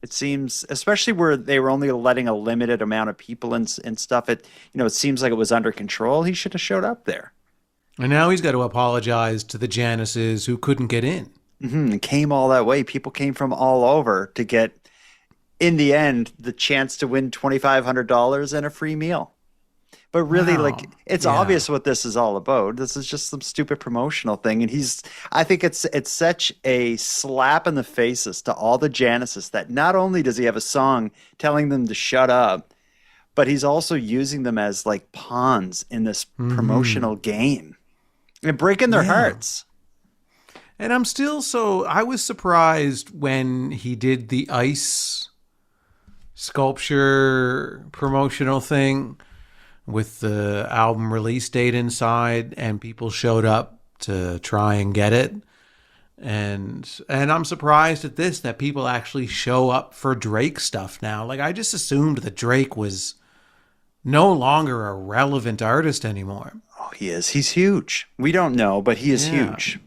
It seems, especially where they were only letting a limited amount of people and stuff, it seems like it was under control. He should have showed up there. And now he's got to apologize to the Janices who couldn't get in. Mm-hmm. And came all that way. People came from all over to get, in the end, the chance to win $2,500 and a free meal. But really, it's obvious what this is all about. This is just some stupid promotional thing. And I think it's such a slap in the faces to all the Janices that not only does he have a song telling them to shut up, but he's also using them as like pawns in this promotional game and breaking their hearts. And I was surprised when he did the ice sculpture promotional thing with the album release date inside, and people showed up to try and get it. And I'm surprised at this, that people actually show up for Drake stuff now. Like, I just assumed that Drake was no longer a relevant artist anymore. Oh, he is. He's huge. We don't know, but he is huge.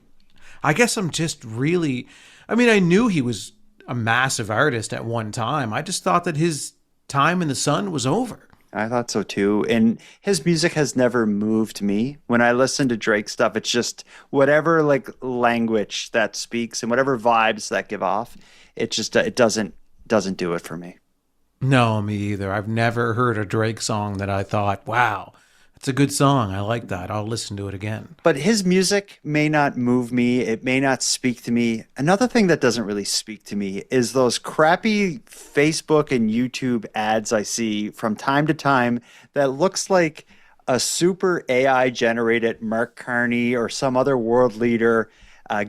I guess I'm just really... I mean, I knew he was a massive artist at one time. I just thought that his time in the sun was over. I thought so too. And his music has never moved me. When I listen to Drake stuff, it's just whatever like language that speaks and whatever vibes that give off. It just it doesn't do it for me. No, me either. I've never heard a Drake song that I thought, wow, it's a good song. I like that. I'll listen to it again. But his music may not move me. It may not speak to me. Another thing that doesn't really speak to me is those crappy Facebook and YouTube ads I see from time to time that looks like a super AI generated Mark Carney or some other world leader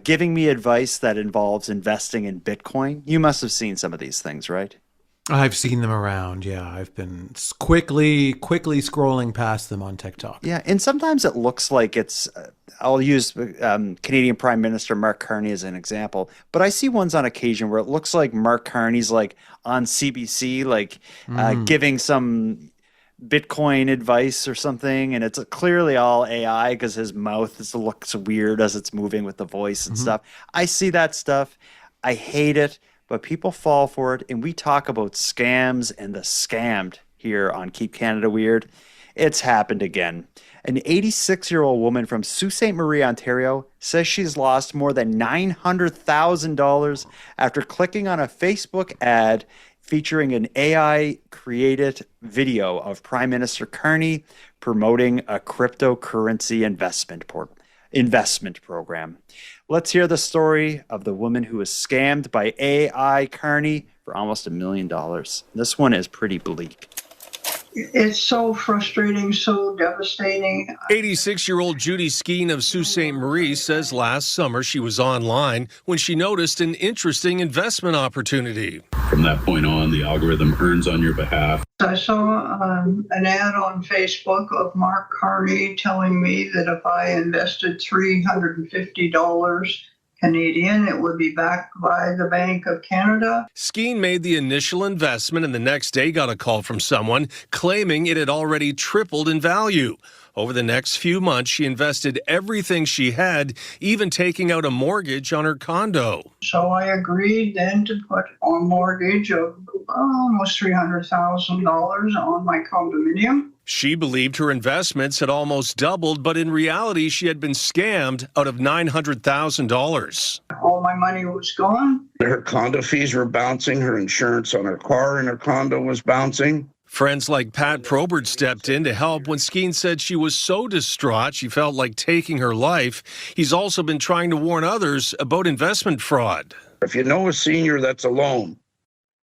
giving me advice that involves investing in Bitcoin. You must have seen some of these things, right? I've seen them around, yeah. I've been quickly scrolling past them on TikTok. Yeah, and sometimes it looks like it's, I'll use Canadian Prime Minister Mark Carney as an example, but I see ones on occasion where it looks like Mark Carney's like on CBC, like giving some Bitcoin advice or something, and it's clearly all AI because his mouth looks weird as it's moving with the voice and stuff. I see that stuff. I hate it. But people fall for it, and we talk about scams and the scammed here on Keep Canada Weird. It's happened again. An 86-year-old woman from Sault Ste. Marie, Ontario, says she's lost more than $900,000 after clicking on a Facebook ad featuring an AI-created video of Prime Minister Carney promoting a cryptocurrency investment program. Let's hear the story of the woman who was scammed by AI Carney for almost $1 million. This one is pretty bleak. It's so frustrating, so devastating. 86-year-old Judy Skeen of Sault Ste. Marie says last summer she was online when she noticed an interesting investment opportunity. From that point on, the algorithm earns on your behalf. I saw an ad on Facebook of Mark Carney telling me that if I invested $350 Canadian, it would be backed by the Bank of Canada. Skeen made the initial investment and the next day got a call from someone claiming it had already tripled in value. Over the next few months, she invested everything she had, even taking out a mortgage on her condo. So I agreed then to put a mortgage of almost $300,000 on my condominium. She believed her investments had almost doubled, but in reality, she had been scammed out of $900,000. All my money was gone. Her condo fees were bouncing. Her insurance on her car and her condo was bouncing. Friends like Pat Probert stepped in to help when Skeen said she was so distraught she felt like taking her life. He's also been trying to warn others about investment fraud. If you know a senior that's alone,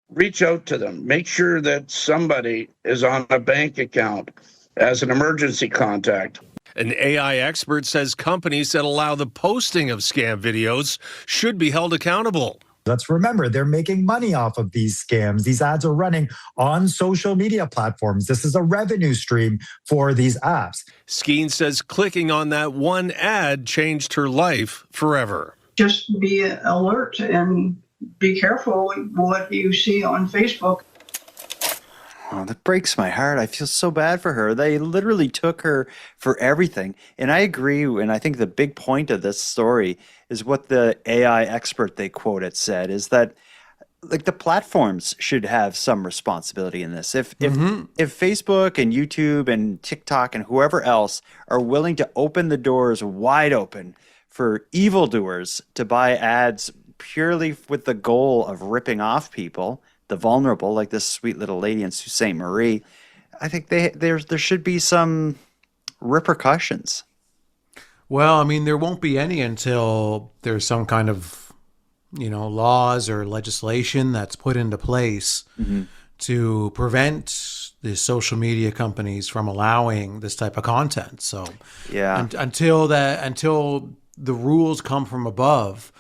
reach out to them. Make sure that somebody is on a bank account as an emergency contact. An AI expert says companies that allow the posting of scam videos should be held accountable. Let's remember, they're making money off of these scams. These ads are running on social media platforms. This is a revenue stream for these apps. Skeen says clicking on that one ad changed her life forever. Just be alert and be careful what you see on Facebook. Oh, that breaks my heart. I feel so bad for her. They literally took her for everything. And I agree. And I think the big point of this story is what the AI expert they quoted said is that like the platforms should have some responsibility in this. If Facebook and YouTube and TikTok and whoever else are willing to open the doors wide open for evildoers to buy ads purely with the goal of ripping off people, the vulnerable, like this sweet little lady in Sault Ste. Marie, I think there should be some repercussions. Well, I mean, there won't be any until there's some kind of, laws or legislation that's put into place to prevent the social media companies from allowing this type of content. So, yeah, until the rules come from above,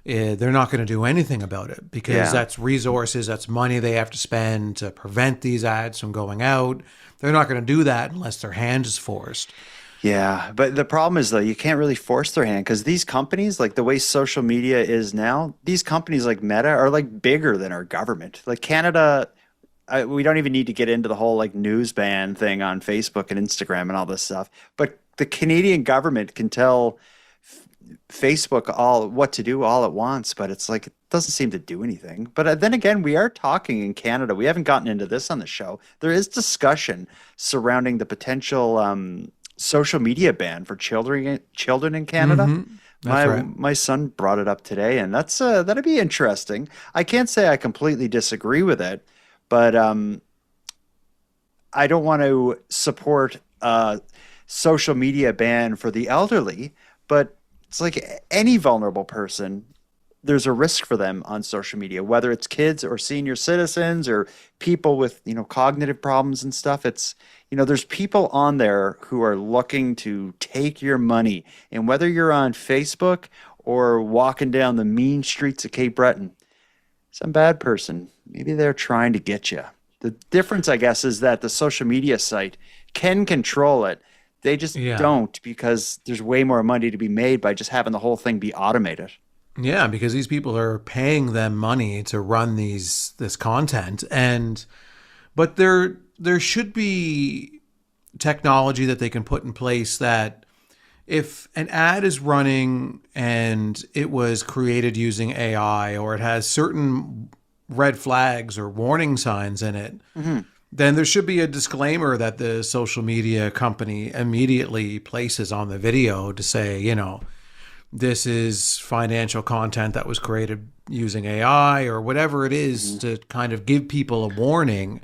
they're not going to do anything about it because that's resources, that's money they have to spend to prevent these ads from going out. They're not going to do that unless their hand is forced. Yeah, but the problem is, though, you can't really force their hand because these companies, like the way social media is now, these companies like Meta are like bigger than our government. Like Canada, we don't even need to get into the whole like news ban thing on Facebook and Instagram and all this stuff. But the Canadian government can tell Facebook all what to do all at once, but it's like it doesn't seem to do anything. But then again, we are talking in Canada. We haven't gotten into this on the show. There is discussion surrounding the potential social media ban for children in Canada. My son brought it up today, and that'd be interesting. I can't say I completely disagree with it, but I don't want to support a social media ban for the elderly, but it's like any vulnerable person, there's a risk for them on social media, whether it's kids or senior citizens or people with, cognitive problems and stuff. It's, there's people on there who are looking to take your money. And whether you're on Facebook or walking down the mean streets of Cape Breton, some bad person, maybe they're trying to get you. The difference, I guess, is that the social media site can control it. They just don't because there's way more money to be made by just having the whole thing be automated. Yeah, because these people are paying them money to run this content, but there should be technology that they can put in place that if an ad is running and it was created using AI or it has certain red flags or warning signs in it, then there should be a disclaimer that the social media company immediately places on the video to say, you know, this is financial content that was created using AI or whatever it is, to kind of give people a warning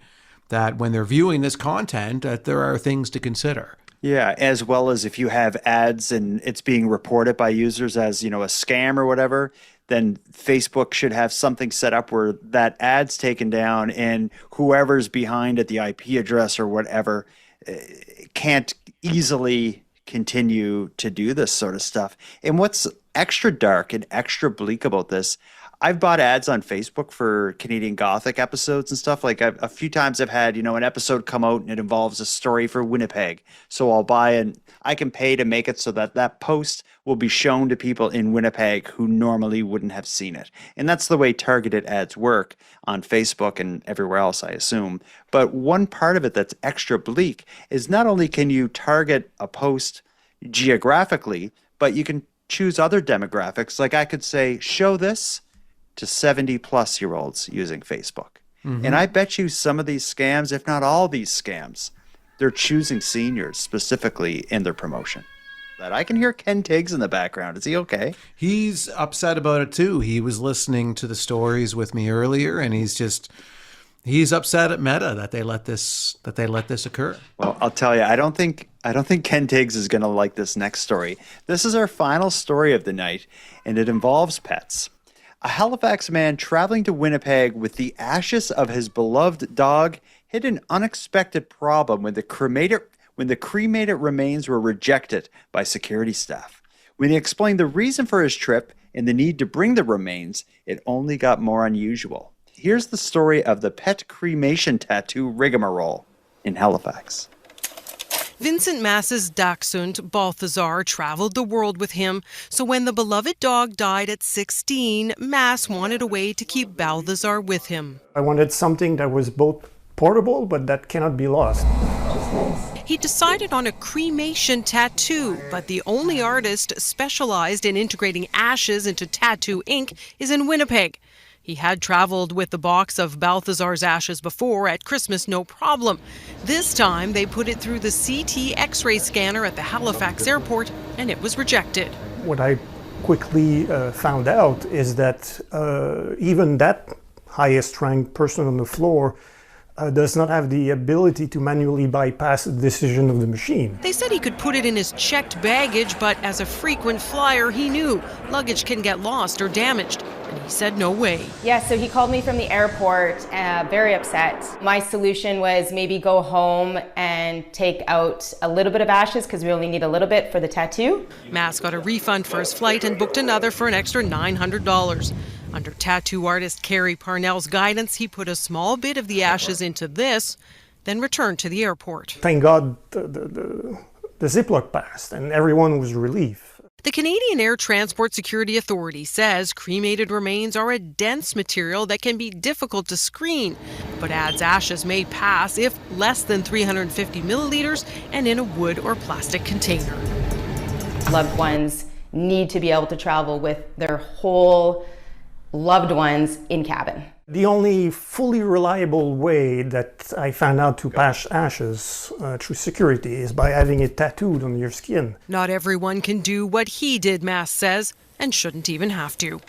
that when they're viewing this content, that there are things to consider. Yeah, as well as if you have ads and it's being reported by users as, you know, a scam or whatever, then Facebook should have something set up where that ad's taken down and whoever's behind it, the IP address or whatever, can't easily continue to do this sort of stuff. And what's extra dark and extra bleak about this, I've bought ads on Facebook for Canadian Gothic episodes and stuff. Like a few times I've had, you know, an episode come out and it involves a story for Winnipeg. So I'll buy and I can pay to make it so that that post will be shown to people in Winnipeg who normally wouldn't have seen it. And that's the way targeted ads work on Facebook and everywhere else, I assume. But one part of it that's extra bleak is not only can you target a post geographically, but you can choose other demographics. Like I could say, show this to 70-plus-year-olds using Facebook. Mm-hmm. And I bet you some of these scams, if not all these scams, they're choosing seniors specifically in their promotion. That I can hear Ken Tiggs in the background. Is he okay? He's upset about it too. He was listening to the stories with me earlier, and he's upset at Meta that they let this occur. Well, I'll tell you, I don't think Ken Tiggs is going to like this next story. This is our final story of the night, and it involves pets. A Halifax man traveling to Winnipeg with the ashes of his beloved dog hit an unexpected problem when the cremated remains were rejected by security staff. When he explained the reason for his trip and the need to bring the remains, it only got more unusual. Here's the story of the pet cremation tattoo rigmarole in Halifax. Vincent Mass's dachshund, Balthazar, traveled the world with him, so when the beloved dog died at 16, Mass wanted a way to keep Balthazar with him. I wanted something that was both portable, but that cannot be lost. He decided on a cremation tattoo, but the only artist specialized in integrating ashes into tattoo ink is in Winnipeg. He had traveled with the box of Balthazar's ashes before at Christmas, no problem. This time, they put it through the CT X-ray scanner at the Halifax airport, and it was rejected. What I quickly found out is that even that highest ranked person on the floor does not have the ability to manually bypass the decision of the machine. They said he could put it in his checked baggage, but as a frequent flyer, he knew luggage can get lost or damaged. And he said no way. Yeah, so he called me from the airport, very upset. My solution was maybe go home and take out a little bit of ashes because we only need a little bit for the tattoo. Mass got a refund for his flight and booked another for an extra $900. Under tattoo artist Carrie Parnell's guidance, he put a small bit of the ashes into this, then returned to the airport. Thank God the Ziploc passed and everyone was relieved. The Canadian Air Transport Security Authority says cremated remains are a dense material that can be difficult to screen, but adds ashes may pass if less than 350 milliliters and in a wood or plastic container. Loved ones need to be able to travel with their whole loved ones in cabin. The only fully reliable way that I found out to pass ashes through security is by having it tattooed on your skin. Not everyone can do what he did, Mass says, and shouldn't even have to.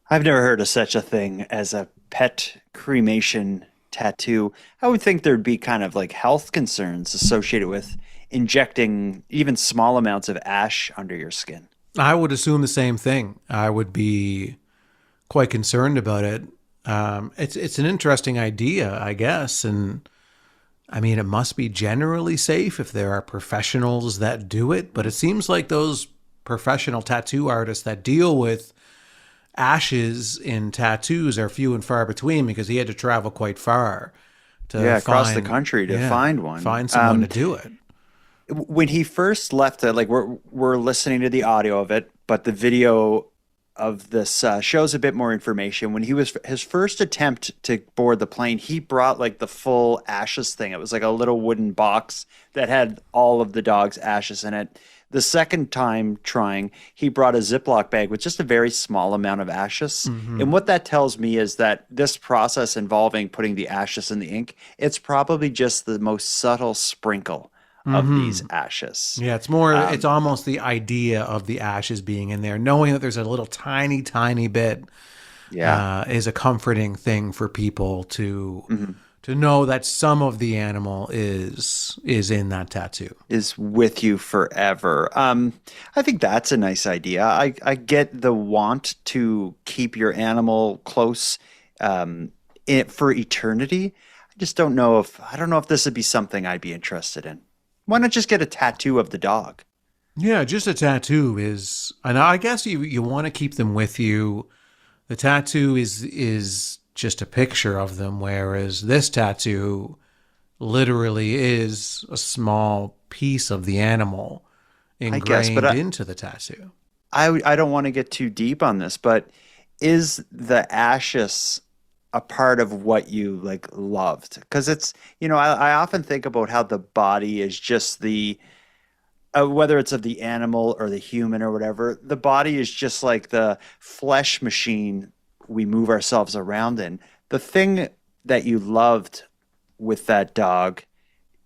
I've never heard of such a thing as a pet cremation tattoo. I would think there'd be kind of like health concerns associated with injecting even small amounts of ash under your skin. I would assume the same thing. I would be quite concerned about it. It's an interesting idea, I guess. And I mean, it must be generally safe if there are professionals that do it. But it seems like those professional tattoo artists that deal with ashes in tattoos are few and far between because he had to travel quite far to across the country to find one. Find someone to do it. When he first left it, like we're listening to the audio of it, but the video of this shows a bit more information. When he was his first attempt to board the plane, he brought like the full ashes thing. It was like a little wooden box that had all of the dog's ashes in it. The second time trying, he brought a Ziploc bag with just a very small amount of ashes. And what that tells me is that this process involving putting the ashes in the ink, it's probably just the most subtle sprinkle of these ashes. Yeah, it's more, it's almost the idea of the ashes being in there. Knowing that there's a little tiny, tiny bit is a comforting thing for people to know that some of the animal is in that tattoo. Is with you forever. I think that's a nice idea. I get the want to keep your animal close for eternity. I just don't know if this would be something I'd be interested in. Why not just get a tattoo of the dog? Yeah, just a tattoo is, and I guess you want to keep them with you. The tattoo is just a picture of them, whereas this tattoo literally is a small piece of the animal ingrained into the tattoo. I don't want to get too deep on this, but is the ashes a part of what you like loved? Because it's, I often think about how the body is just the whether it's of the animal or the human or whatever, the body is just like the flesh machine we move ourselves around in. The thing that you loved with that dog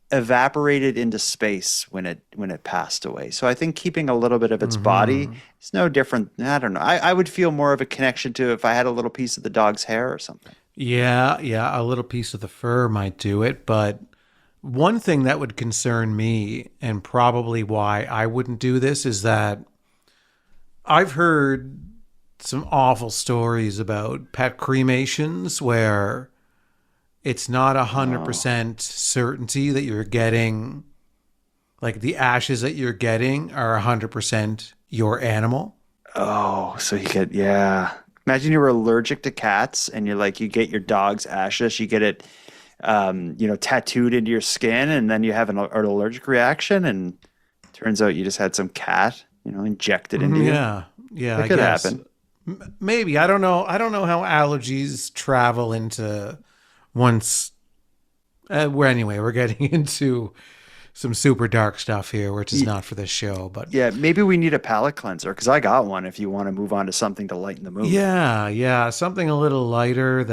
evaporated into space when it passed away. So I think keeping a little bit of its body is no different. I don't know. I would feel more of a connection to if I had a little piece of the dog's hair or something. Yeah, a little piece of the fur might do it, but one thing that would concern me, and probably why I wouldn't do this, is that I've heard some awful stories about pet cremations where it's not 100% certainty that you're getting, like the ashes that you're getting are 100% your animal. Oh, so you get, Imagine you were allergic to cats and you get your dog's ashes, you get it tattooed into your skin, and then you have an allergic reaction, and turns out you just had some cat, injected into you. Yeah, that could happen. Maybe. I don't know how allergies travel into once. We're getting into some super dark stuff here, which is not for this show. But yeah, maybe we need a palate cleanser, because I got one. If you want to move on to something to lighten the mood. Yeah, something a little lighter.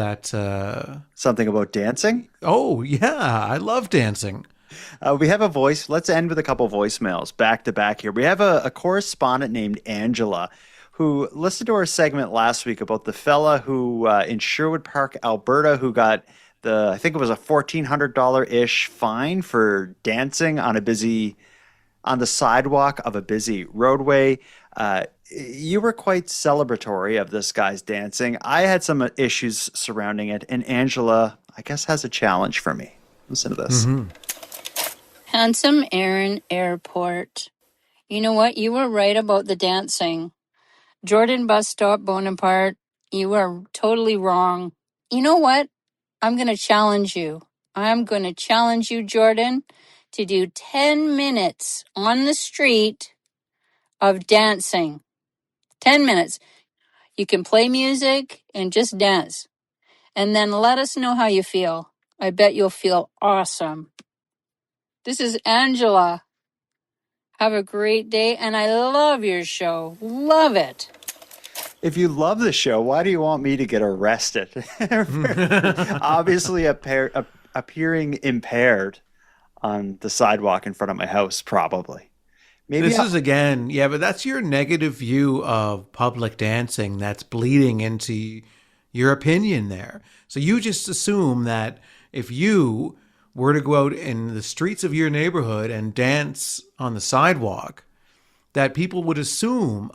Something about dancing. Oh yeah, I love dancing. We have a voice. Let's end with a couple voicemails back to back here. We have a correspondent named Angela who listened to our segment last week about the fella who in Sherwood Park, Alberta, who got I think it was a $1,400-ish fine for dancing on the sidewalk of a busy roadway. You were quite celebratory of this guy's dancing. I had some issues surrounding it, and Angela, I guess, has a challenge for me. Listen to this. Handsome Aaron Airport. You know what? You were right about the dancing. Jordan Bus Stop Bonaparte, you are totally wrong. You know what? I'm going to challenge you. I'm going to challenge you, Jordan, to do 10 minutes on the street of dancing. 10 minutes. You can play music and just dance. And then let us know how you feel. I bet you'll feel awesome. This is Angela. Have a great day, and I love your show. Love it. If you love the show, why do you want me to get arrested? Obviously appearing impaired on the sidewalk in front of my house, probably. Maybe this is again, but that's your negative view of public dancing that's bleeding into your opinion there. So you just assume that if you were to go out in the streets of your neighborhood and dance on the sidewalk, that other people would assume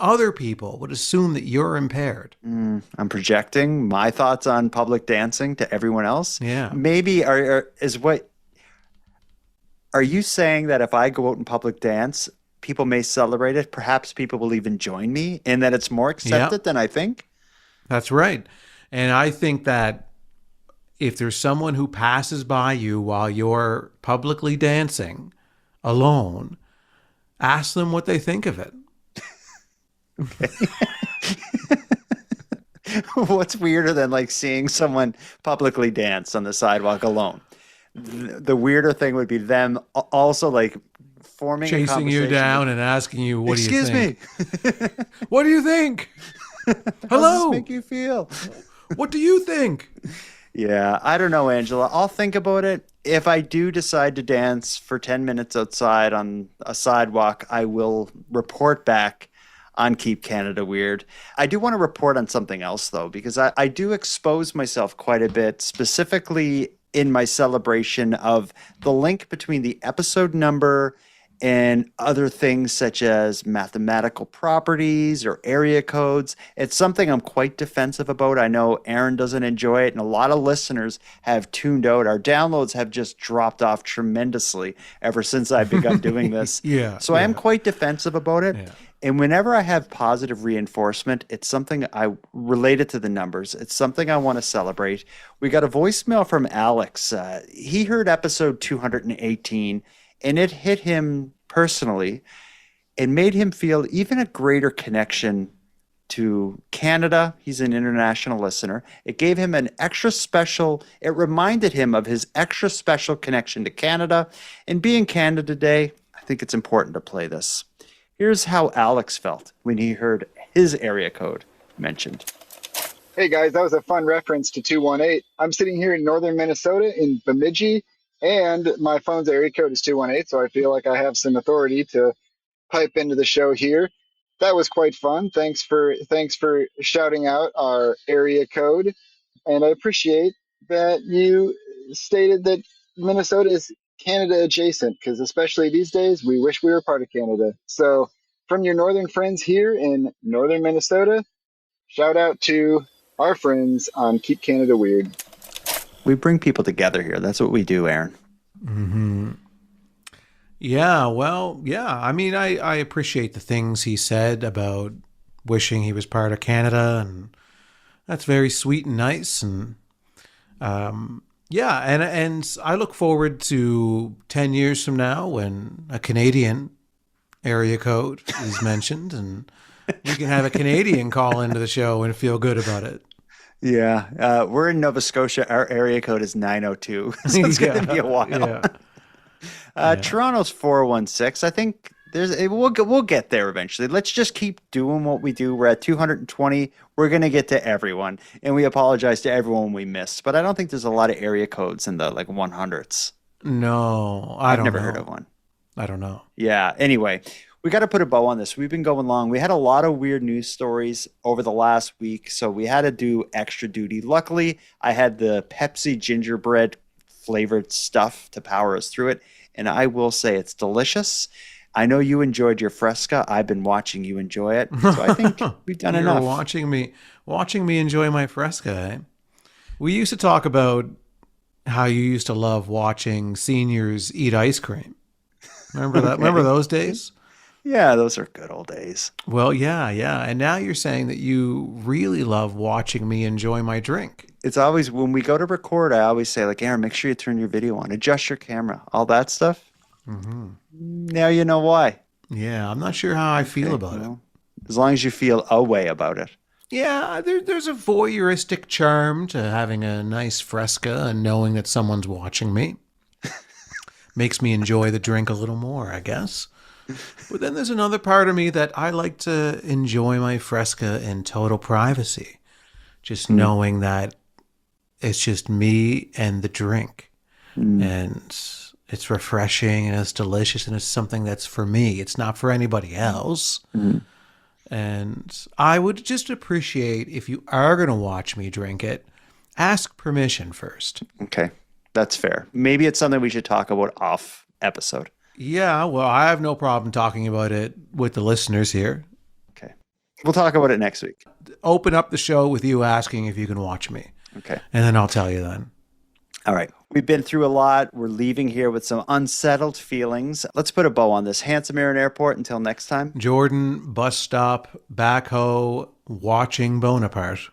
that you're impaired. I'm projecting my thoughts on public dancing to everyone else. Yeah. Maybe are you saying that if I go out in public dance, people may celebrate it? Perhaps people will even join me, and that it's more accepted than I think? That's right. And I think that if there's someone who passes by you while you're publicly dancing alone, ask them what they think of it. Okay. What's weirder than seeing someone publicly dance on the sidewalk alone? The weirder thing would be them also forming a chasing you conversation down with- and asking you, what do you Excuse think? me. What do you think? How does Hello. this make you feel? What do you think? Yeah, I don't know, Angela. I'll think about it. If I do decide to dance for 10 minutes outside on a sidewalk, I will report back on Keep Canada Weird. I do want to report on something else, though, because I do expose myself quite a bit, specifically in my celebration of the link between the episode number and other things such as mathematical properties or area codes. It's something I'm quite defensive about. I know Aaron doesn't enjoy it, and a lot of listeners have tuned out. Our downloads have just dropped off tremendously ever since I've begun doing this. So I am quite defensive about it. And whenever I have positive reinforcement, it's something I related to the numbers. It's something I want to celebrate. We got a voicemail from Alex. He heard episode 218, and it hit him personally and made him feel even a greater connection to Canada. He's an international listener. It gave him an extra special, it reminded him of his extra special connection to Canada. And being Canada Day, I think it's important to play this. Here's how Alex felt when he heard his area code mentioned. Hey guys, that was a fun reference to 218. I'm sitting here in northern Minnesota in Bemidji, and my phone's area code is 218, so I feel like I have some authority to pipe into the show here. That was quite fun. Thanks for shouting out our area code, and I appreciate that you stated that Minnesota is Canada adjacent, because especially these days, we wish we were part of Canada. So from your northern friends here in northern Minnesota, shout out to our friends on Keep Canada Weird. We bring people together here. That's what we do, Aaron. Mm-hmm. Yeah, well, yeah. I mean, I appreciate the things he said about wishing he was part of Canada, and that's very sweet and nice. And yeah, and I look forward to 10 years from now when a Canadian area code is mentioned, and we can have a Canadian call into the show and feel good about it. Yeah, we're in Nova Scotia. Our area code is 902, so it's going to be a while. Toronto's 416. I think we'll get there eventually. Let's just keep doing what we do. We're at 220. We're going to get to everyone, and we apologize to everyone we missed. But I don't think there's a lot of area codes in the 100s. No, I've never heard of one. I don't know. Yeah. Anyway, we got to put a bow on this. We've been going long. We had a lot of weird news stories over the last week, so we had to do extra duty. Luckily, I had the Pepsi gingerbread flavored stuff to power us through it, and I will say it's delicious. I know you enjoyed your Fresca. I've been watching you enjoy it, so I think we've done enough. You're watching me enjoy my Fresca. Eh? We used to talk about how you used to love watching seniors eat ice cream. Remember that? Remember those days? Yeah, those are good old days. Well, yeah. And now you're saying that you really love watching me enjoy my drink. It's always, when we go to record, I always say, Aaron, make sure you turn your video on, adjust your camera, all that stuff. Mm-hmm. Now you know why. Yeah, I'm not sure how I feel about it. As long as you feel a way about it. Yeah, there's a voyeuristic charm to having a nice Fresca and knowing that someone's watching me. Makes me enjoy the drink a little more, I guess. But then there's another part of me that I like to enjoy my Fresca in total privacy. Just knowing that it's just me and the drink. And it's refreshing and it's delicious and it's something that's for me. It's not for anybody else. And I would just appreciate if you are going to watch me drink it, ask permission first. Okay, that's fair. Maybe it's something we should talk about off episode. Yeah, well, I have no problem talking about it with the listeners here. Okay. We'll talk about it next week. Open up the show with you asking if you can watch me. Okay. And then I'll tell you then. All right. We've been through a lot. We're leaving here with some unsettled feelings. Let's put a bow on this. Handsome Aaron Airport, until next time. Jordan, bus stop, backhoe, watching Bonaparte.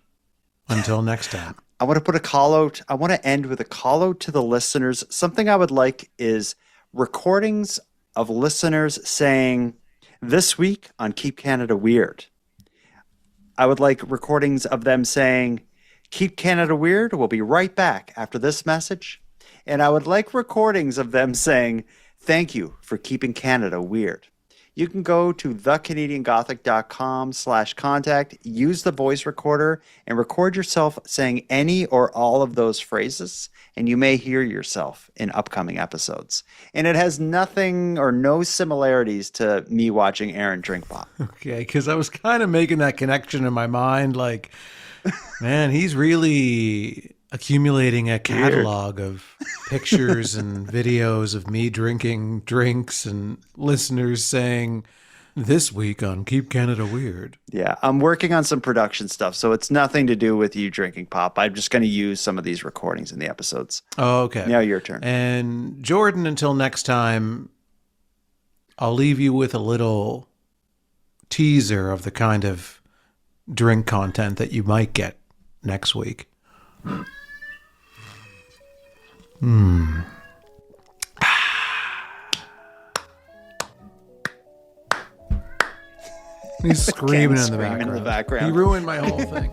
Until next time. I want to put a call out. I want to end with a call out to the listeners. Something I would like is recordings of listeners saying, this week on Keep Canada Weird. I would like recordings of them saying, Keep Canada Weird. We'll be right back after this message. And I would like recordings of them saying, thank you for keeping Canada weird. You can go to thecanadiangothic.com/contact, use the voice recorder, and record yourself saying any or all of those phrases, and you may hear yourself in upcoming episodes. And it has nothing or no similarities to me watching Aaron drink pop. Okay, because I was kind of making that connection in my mind, like, man, he's really accumulating a catalog of pictures and videos of me drinking drinks and listeners saying, this week on Keep Canada Weird. Yeah, I'm working on some production stuff, so it's nothing to do with you drinking pop. I'm just going to use some of these recordings in the episodes. Oh, okay. Now your turn. And Jordan, until next time, I'll leave you with a little teaser of the kind of drink content that you might get next week. He's screaming in the background. He ruined my whole thing.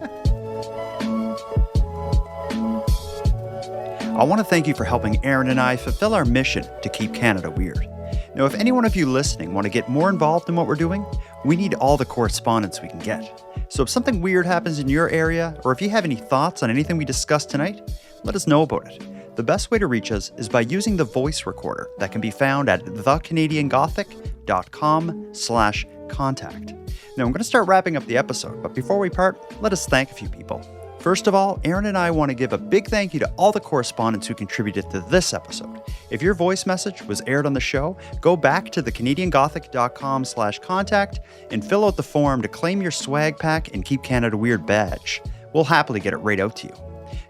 I want to thank you for helping Aaron and I fulfill our mission to keep Canada weird. Now, if any one of you listening want to get more involved in what we're doing, we need all the correspondence we can get. So if something weird happens in your area, or if you have any thoughts on anything we discussed tonight, let us know about it. The best way to reach us is by using the voice recorder that can be found at thecanadiangothic.com/contact. Now, I'm going to start wrapping up the episode, but before we part, let us thank a few people. First of all, Aaron and I want to give a big thank you to all the correspondents who contributed to this episode. If your voice message was aired on the show, go back to thecanadiangothic.com/contact and fill out the form to claim your swag pack and Keep Canada Weird badge. We'll happily get it right out to you.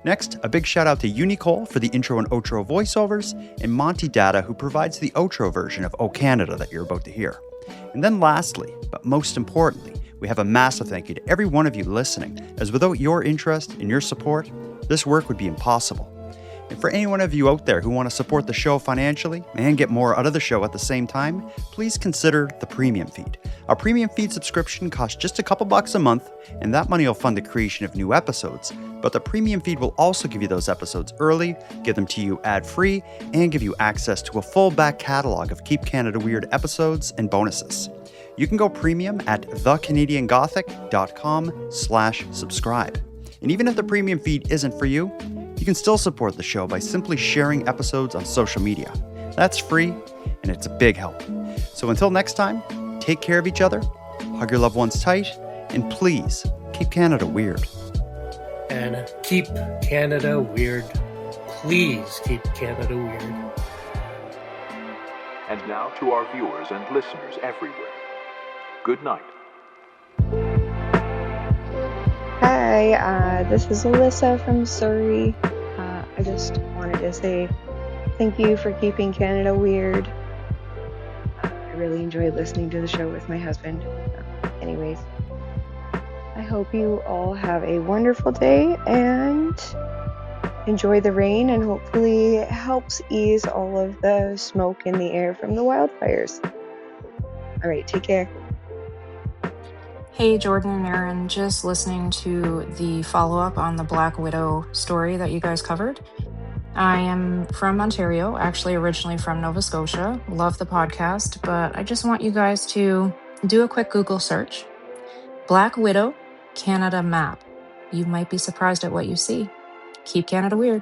Next, a big shout out to Unicole for the intro and outro voiceovers, and Monty Data, who provides the outro version of O Canada that you're about to hear. And then lastly, but most importantly, we have a massive thank you to every one of you listening, as without your interest and your support, this work would be impossible. And for any one of you out there who want to support the show financially and get more out of the show at the same time, please consider the premium feed. Our premium feed subscription costs just a couple bucks a month, and that money will fund the creation of new episodes. But the premium feed will also give you those episodes early, give them to you ad-free, and give you access to a full back catalog of Keep Canada Weird episodes and bonuses. You can go premium at thecanadiangothic.com/subscribe. And even if the premium feed isn't for you, you can still support the show by simply sharing episodes on social media. That's free, and it's a big help. So until next time, take care of each other, hug your loved ones tight, and please keep Canada weird. And keep Canada weird. Please keep Canada weird. And now to our viewers and listeners everywhere. Good night. Hi, this is Alyssa from Surrey. I just wanted to say thank you for keeping Canada weird. I really enjoyed listening to the show with my husband. Anyways, I hope you all have a wonderful day and enjoy the rain, and hopefully it helps ease all of the smoke in the air from the wildfires. All right, take care. Hey, Jordan and Aaron, just listening to the follow-up on the Black Widow story that you guys covered. I am from Ontario, actually originally from Nova Scotia. Love the podcast, but I just want you guys to do a quick Google search. Black Widow, Canada map. You might be surprised at what you see. Keep Canada weird.